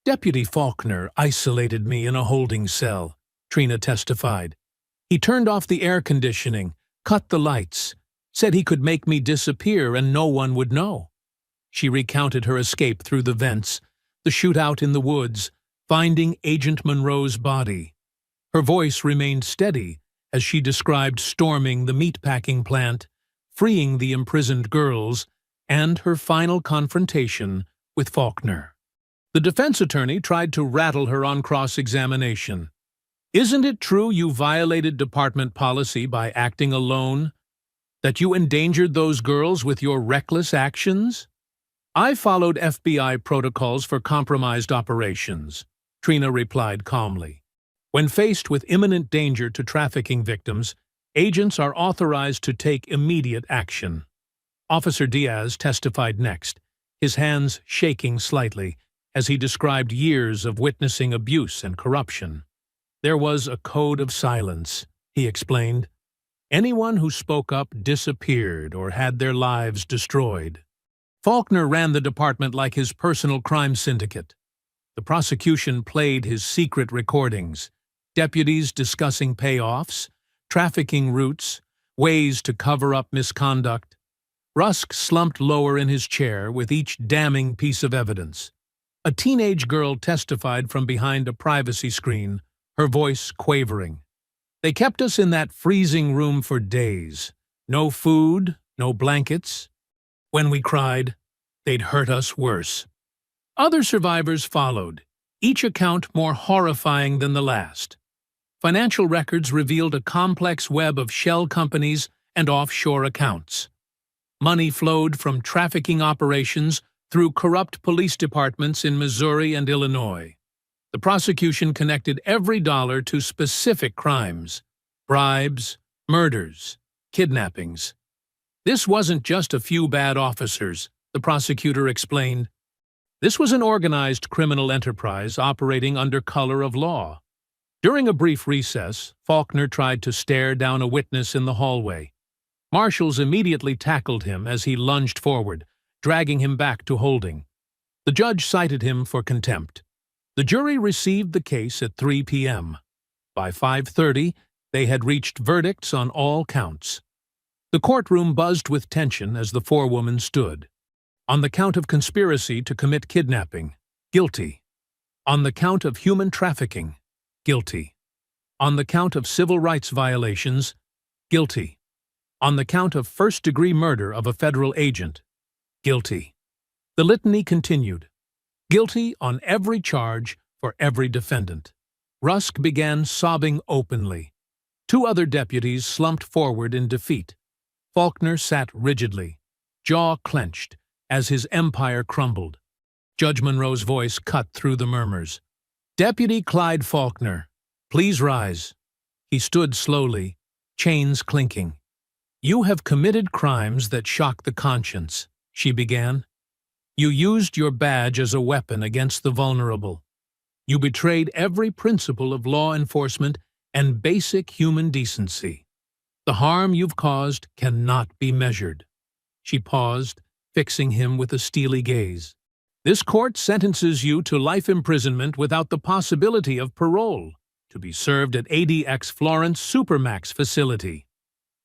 "Deputy Faulkner isolated me in a holding cell," Trina testified. "He turned off the air conditioning, cut the lights, said he could make me disappear and no one would know." She recounted her escape through the vents, the shootout in the woods, finding Agent Monroe's body. Her voice remained steady as she described storming the meatpacking plant, freeing the imprisoned girls, and her final confrontation with Faulkner. The defense attorney tried to rattle her on cross-examination. "Isn't it true you violated department policy by acting alone? That you endangered those girls with your reckless actions?" "I followed FBI protocols for compromised operations," Trina replied calmly. "When faced with imminent danger to trafficking victims, agents are authorized to take immediate action." Officer Diaz testified next, his hands shaking slightly as he described years of witnessing abuse and corruption. "There was a code of silence," he explained. "Anyone who spoke up disappeared or had their lives destroyed." Faulkner ran the department like his personal crime syndicate. The prosecution played his secret recordings, deputies discussing payoffs, trafficking routes, ways to cover up misconduct. Rusk slumped lower in his chair with each damning piece of evidence. A teenage girl testified from behind a privacy screen, her voice quavering. "They kept us in that freezing room for days. No food, no blankets. When we cried, they'd hurt us worse." Other survivors followed, each account more horrifying than the last. Financial records revealed a complex web of shell companies and offshore accounts. Money flowed from trafficking operations through corrupt police departments in Missouri and Illinois. The prosecution connected every dollar to specific crimes: bribes, murders, kidnappings. "This wasn't just a few bad officers," the prosecutor explained. "This was an organized criminal enterprise operating under color of law." During a brief recess, Faulkner tried to stare down a witness in the hallway. Marshals immediately tackled him as he lunged forward, dragging him back to holding. The judge cited him for contempt. The jury received the case at 3 p.m. By 5:30, they had reached verdicts on all counts. The courtroom buzzed with tension as the forewoman stood. On the count of conspiracy to commit kidnapping, guilty. On the count of human trafficking, guilty. On the count of civil rights violations, guilty. On the count of first-degree murder of a federal agent, guilty. The litany continued. Guilty on every charge for every defendant. Rusk began sobbing openly. Two other deputies slumped forward in defeat. Faulkner sat rigidly, jaw clenched, as his empire crumbled. Judge Monroe's voice cut through the murmurs. Deputy Clyde Faulkner, please rise. He stood slowly, chains clinking. You have committed crimes that shock the conscience, she began. You used your badge as a weapon against the vulnerable. You betrayed every principle of law enforcement and basic human decency. The harm you've caused cannot be measured. She paused, fixing him with a steely gaze. This court sentences you to life imprisonment without the possibility of parole, to be served at ADX Florence Supermax facility.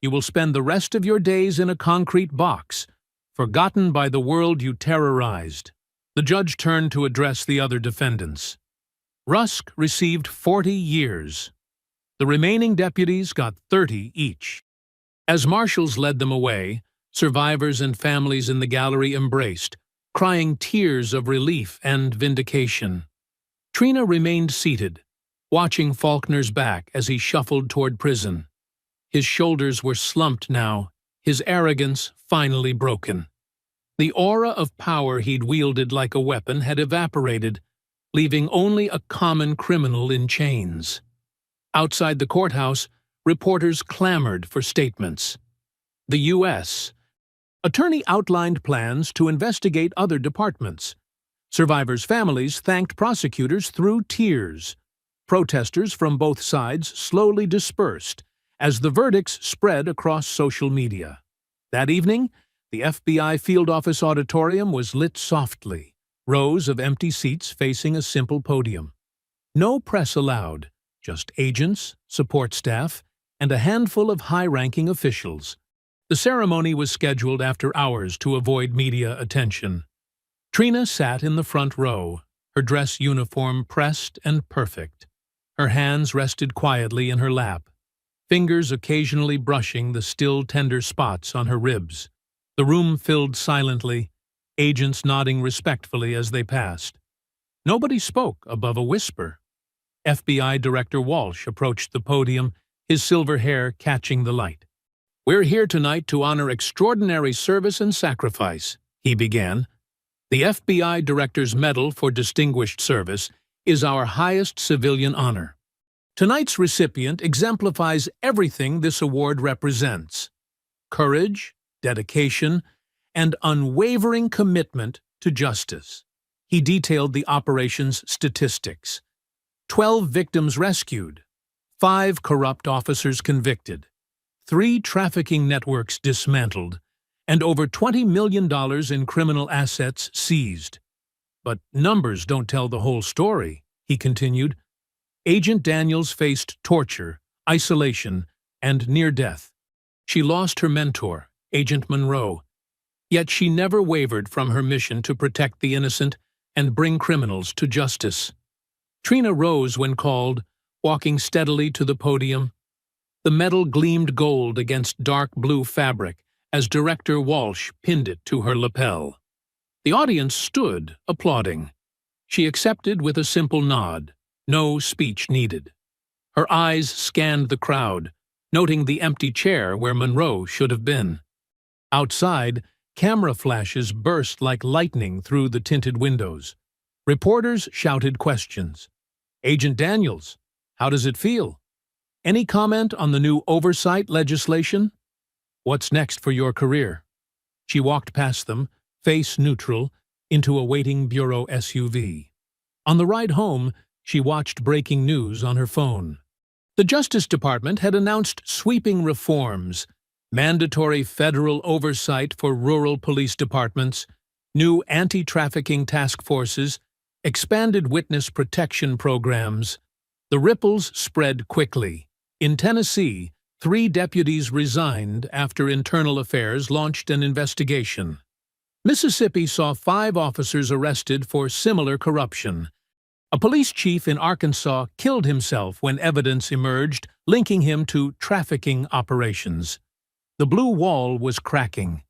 You will spend the rest of your days in a concrete box, forgotten by the world you terrorized. The judge turned to address the other defendants. Rusk received 40 years. The remaining deputies got 30 each. As marshals led them away, survivors and families in the gallery embraced, crying tears of relief and vindication. Trina remained seated, watching Faulkner's back as he shuffled toward prison. His shoulders were slumped now, his arrogance finally broken. The aura of power he'd wielded like a weapon had evaporated, leaving only a common criminal in chains. Outside the courthouse, reporters clamored for statements. The U.S. Attorney outlined plans to investigate other departments. Survivors' families thanked prosecutors through tears. Protesters from both sides slowly dispersed as the verdicts spread across social media. That evening, the FBI field office auditorium was lit softly, rows of empty seats facing a simple podium. No press allowed, just agents, support staff, and a handful of high-ranking officials. The ceremony was scheduled after hours to avoid media attention. Trina sat in the front row, her dress uniform pressed and perfect. Her hands rested quietly in her lap, fingers occasionally brushing the still tender spots on her ribs. The room filled silently, agents nodding respectfully as they passed. Nobody spoke above a whisper. FBI Director Walsh approached the podium, his silver hair catching the light. We're here tonight to honor extraordinary service and sacrifice, he began. The FBI Director's Medal for Distinguished Service is our highest civilian honor. Tonight's recipient exemplifies everything this award represents: courage, dedication, and unwavering commitment to justice. He detailed the operation's statistics. 12 victims rescued, 5 corrupt officers convicted, 3 trafficking networks dismantled, and over $20 million in criminal assets seized. But numbers don't tell the whole story, he continued. Agent Daniels faced torture, isolation, and near death. She lost her mentor, Agent Monroe, yet she never wavered from her mission to protect the innocent and bring criminals to justice. Trina rose when called, walking steadily to the podium. The medal gleamed gold against dark blue fabric as Director Walsh pinned it to her lapel. The audience stood, applauding. She accepted with a simple nod, no speech needed. Her eyes scanned the crowd, noting the empty chair where Monroe should have been. Outside, camera flashes burst like lightning through the tinted windows. Reporters shouted questions. Agent Daniels, how does it feel? Any comment on the new oversight legislation? What's next for your career? She walked past them, face neutral, into a waiting bureau SUV. On the ride home, she watched breaking news on her phone. The Justice Department had announced sweeping reforms: mandatory federal oversight for rural police departments, new anti-trafficking task forces, expanded witness protection programs. The ripples spread quickly. In Tennessee, 3 deputies resigned after Internal Affairs launched an investigation. Mississippi saw 5 officers arrested for similar corruption. A police chief in Arkansas killed himself when evidence emerged linking him to trafficking operations. The blue wall was cracking.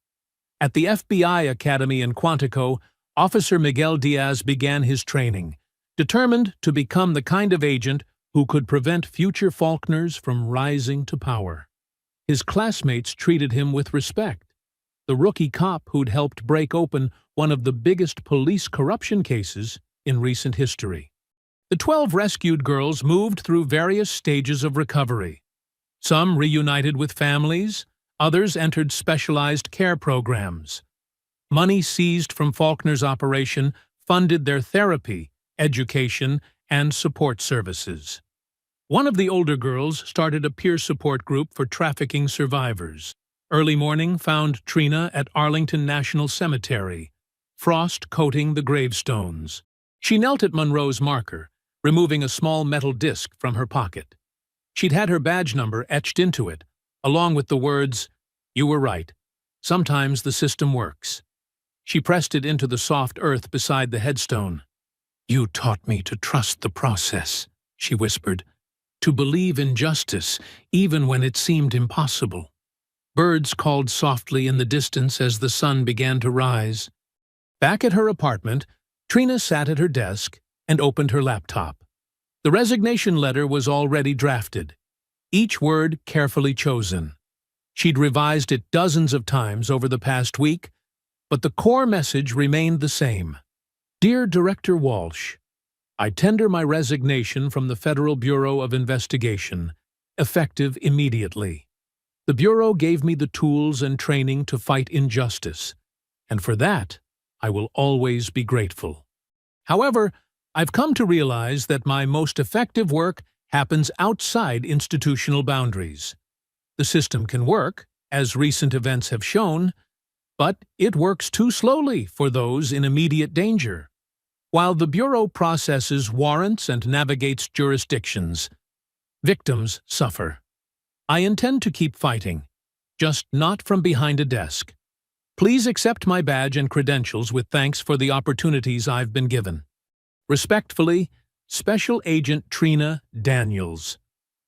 At the FBI Academy in Quantico, Officer Miguel Diaz began his training, determined to become the kind of agent who could prevent future Faulkners from rising to power. His classmates treated him with respect. The rookie cop who'd helped break open one of the biggest police corruption cases in recent history. The 12 rescued girls moved through various stages of recovery. Some reunited with families, others entered specialized care programs. Money seized from Faulkner's operation funded their therapy, education, and support services. One of the older girls started a peer support group for trafficking survivors. Early morning found Trina at Arlington National Cemetery, frost coating the gravestones. She knelt at Monroe's marker, removing a small metal disc from her pocket. She'd had her badge number etched into it, along with the words, "You were right. Sometimes the system works." She pressed it into the soft earth beside the headstone. "You taught me to trust the process," she whispered, "to believe in justice, even when it seemed impossible." Birds called softly in the distance as the sun began to rise. Back at her apartment, Trina sat at her desk and opened her laptop. The resignation letter was already drafted, each word carefully chosen. She'd revised it dozens of times over the past week, but the core message remained the same. Dear Director Walsh, I tender my resignation from the Federal Bureau of Investigation, effective immediately. The Bureau gave me the tools and training to fight injustice, and for that, I will always be grateful. However, I've come to realize that my most effective work happens outside institutional boundaries. The system can work, as recent events have shown, but it works too slowly for those in immediate danger. While the Bureau processes warrants and navigates jurisdictions, victims suffer. I intend to keep fighting, just not from behind a desk. Please accept my badge and credentials with thanks for the opportunities I've been given. Respectfully, Special Agent Trina Daniels.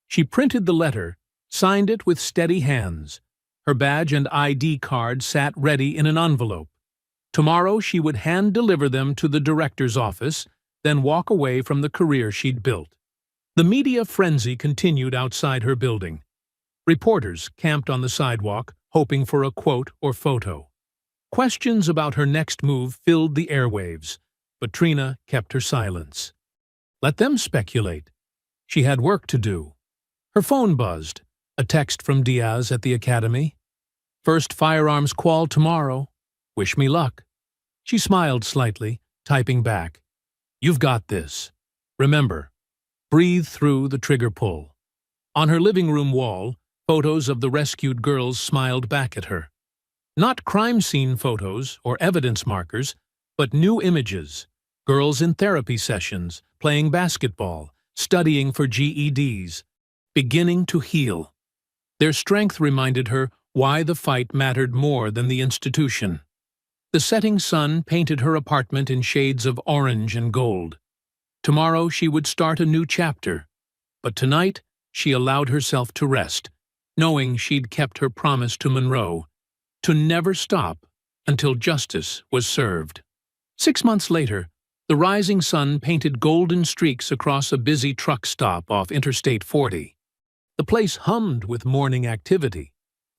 She printed the letter, signed it with steady hands. Her badge and ID card sat ready in an envelope. Tomorrow she would hand-deliver them to the director's office, then walk away from the career she'd built. The media frenzy continued outside her building. Reporters camped on the sidewalk, hoping for a quote or photo. Questions about her next move filled the airwaves, but Trina kept her silence. Let them speculate. She had work to do. Her phone buzzed, a text from Diaz at the academy. "First firearms qual tomorrow. Wish me luck." She smiled slightly, typing back. "You've got this. Remember, breathe through the trigger pull." On her living room wall, photos of the rescued girls smiled back at her. Not crime scene photos or evidence markers, but new images. Girls in therapy sessions, playing basketball, studying for GEDs, beginning to heal. Their strength reminded her why the fight mattered more than the institution. The setting sun painted her apartment in shades of orange and gold. Tomorrow she would start a new chapter, but tonight she allowed herself to rest, knowing she'd kept her promise to Monroe, to never stop until justice was served. 6 months later, the rising sun painted golden streaks across a busy truck stop off Interstate 40. The place hummed with morning activity.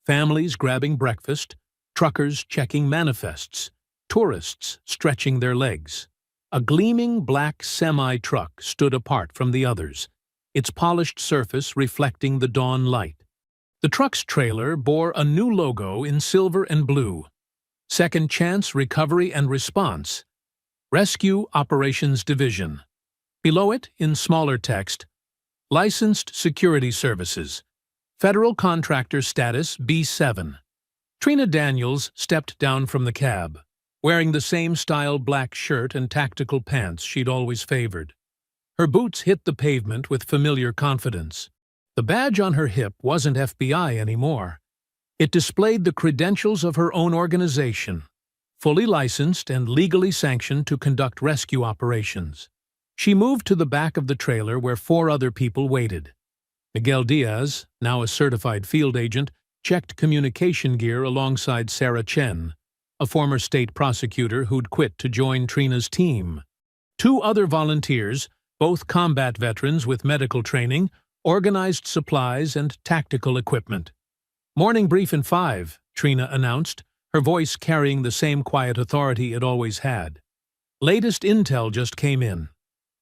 Families grabbing breakfast, truckers checking manifests, tourists stretching their legs. A gleaming black semi-truck stood apart from the others, its polished surface reflecting the dawn light. The truck's trailer bore a new logo in silver and blue. Second Chance Recovery and Response, Rescue Operations Division. Below it, in smaller text, Licensed Security Services, Federal Contractor Status B7. Trina Daniels stepped down from the cab, wearing the same style black shirt and tactical pants she'd always favored. Her boots hit the pavement with familiar confidence. The badge on her hip wasn't FBI anymore. It displayed the credentials of her own organization, fully licensed and legally sanctioned to conduct rescue operations. She moved to the back of the trailer where 4 other people waited. Miguel Diaz, now a certified field agent, checked communication gear alongside Sarah Chen, a former state prosecutor who'd quit to join Trina's team. 2 other volunteers, both combat veterans with medical training, organized supplies and tactical equipment. "Morning brief in 5, Trina announced, her voice carrying the same quiet authority it always had. Latest intel just came in.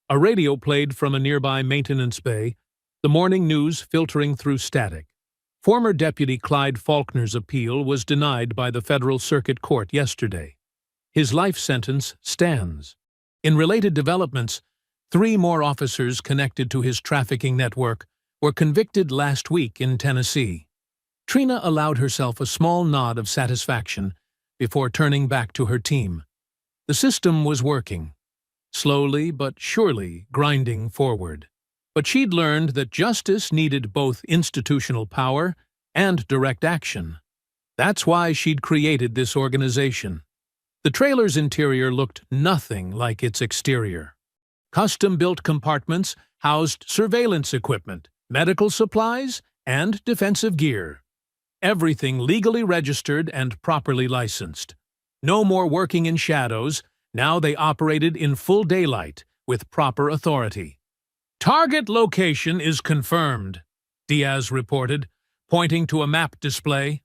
A radio played from a nearby maintenance bay, the morning news filtering through static. Former Deputy Clyde Faulkner's appeal was denied by the Federal Circuit Court yesterday. His life sentence stands. In related developments, 3 more officers connected to his trafficking network were convicted last week in Tennessee." Trina allowed herself a small nod of satisfaction before turning back to her team. The system was working, slowly but surely grinding forward. But she'd learned that justice needed both institutional power and direct action. That's why she'd created this organization. The trailer's interior looked nothing like its exterior. Custom-built compartments housed surveillance equipment, medical supplies, and defensive gear. Everything legally registered and properly licensed. No more working in shadows, now they operated in full daylight with proper authority. "Target location is confirmed," Diaz reported, pointing to a map display.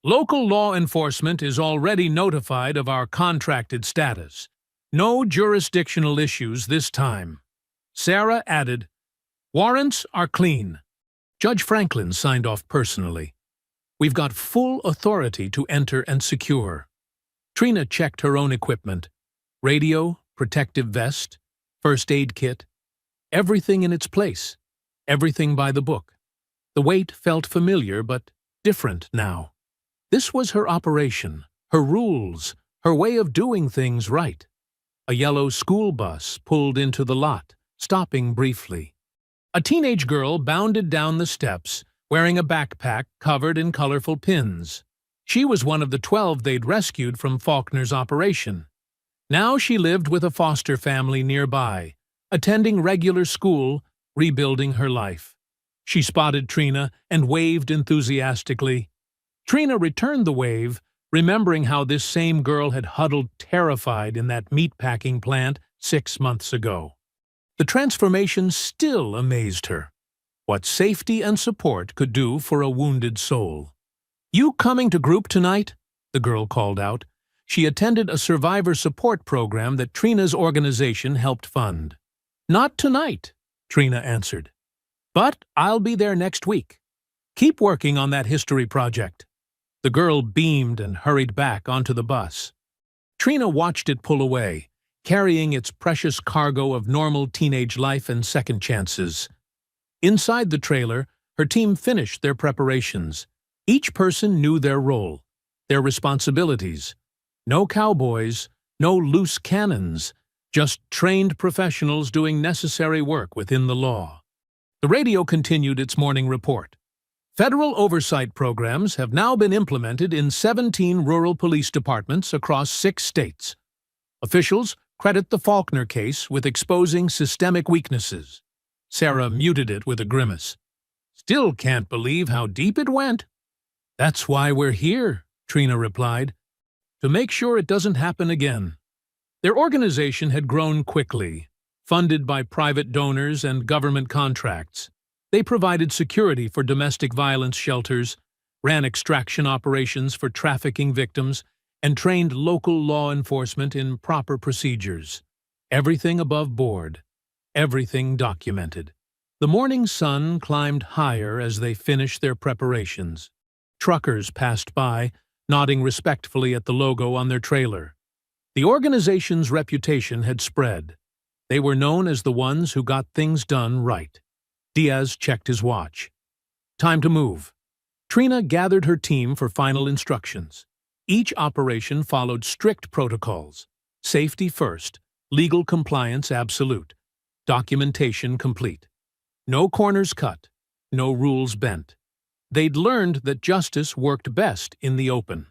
"Local law enforcement is already notified of our contracted status. No jurisdictional issues this time." Sarah added, "Warrants are clean." Judge Franklin signed off personally. "We've got full authority to enter and secure." Trina checked her own equipment. Radio, protective vest, first aid kit. Everything in its place. Everything by the book. The weight felt familiar but different now. This was her operation, her rules, her way of doing things right. A yellow school bus pulled into the lot, stopping briefly. A teenage girl bounded down the steps, wearing a backpack covered in colorful pins. She was one of the 12 they'd rescued from Faulkner's operation. Now she lived with a foster family nearby, attending regular school, rebuilding her life. She spotted Trina and waved enthusiastically. Trina returned the wave, remembering how this same girl had huddled terrified in that meatpacking plant 6 months ago. The transformation still amazed her. What safety and support could do for a wounded soul. "You coming to group tonight?" the girl called out. She attended a survivor support program that Trina's organization helped fund. "Not tonight," Trina answered. "But I'll be there next week. Keep working on that history project." The girl beamed and hurried back onto the bus. Trina watched it pull away, carrying its precious cargo of normal teenage life and second chances. Inside the trailer, her team finished their preparations. Each person knew their role, their responsibilities. No cowboys, no loose cannons, just trained professionals doing necessary work within the law. The radio continued its morning report. Federal oversight programs have now been implemented in 17 rural police departments across 6 states. Officials credit the Faulkner case with exposing systemic weaknesses. Sarah muted it with a grimace. "Still can't believe how deep it went." "That's why we're here," Trina replied. "To make sure it doesn't happen again." Their organization had grown quickly, funded by private donors and government contracts. They provided security for domestic violence shelters, ran extraction operations for trafficking victims, and trained local law enforcement in proper procedures. Everything above board. Everything documented. The morning sun climbed higher as they finished their preparations. Truckers passed by, nodding respectfully at the logo on their trailer. The organization's reputation had spread. They were known as the ones who got things done right. Diaz checked his watch. Time to move. Trina gathered her team for final instructions. Each operation followed strict protocols. Safety first, legal compliance absolute, documentation complete. No corners cut, no rules bent. They'd learned that justice worked best in the open.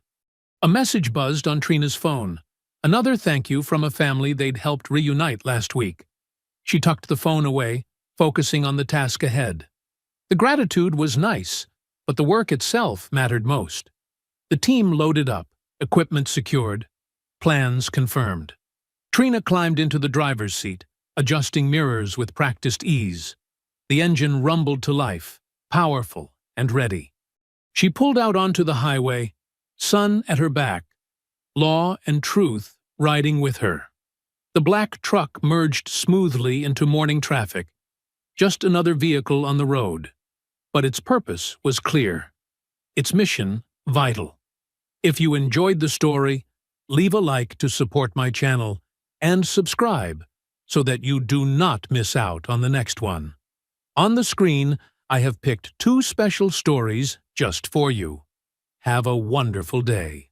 A message buzzed on Trina's phone. Another thank you from a family they'd helped reunite last week. She tucked the phone away, focusing on the task ahead. The gratitude was nice, but the work itself mattered most. The team loaded up, equipment secured, plans confirmed. Trina climbed into the driver's seat, adjusting mirrors with practiced ease. The engine rumbled to life, powerful and ready. She pulled out onto the highway, sun at her back, law and truth riding with her. The black truck merged smoothly into morning traffic, just another vehicle on the road. But its purpose was clear. Its mission, vital. If you enjoyed the story, leave a like to support my channel and subscribe so that you do not miss out on the next one. On the screen, I have picked 2 special stories just for you. Have a wonderful day.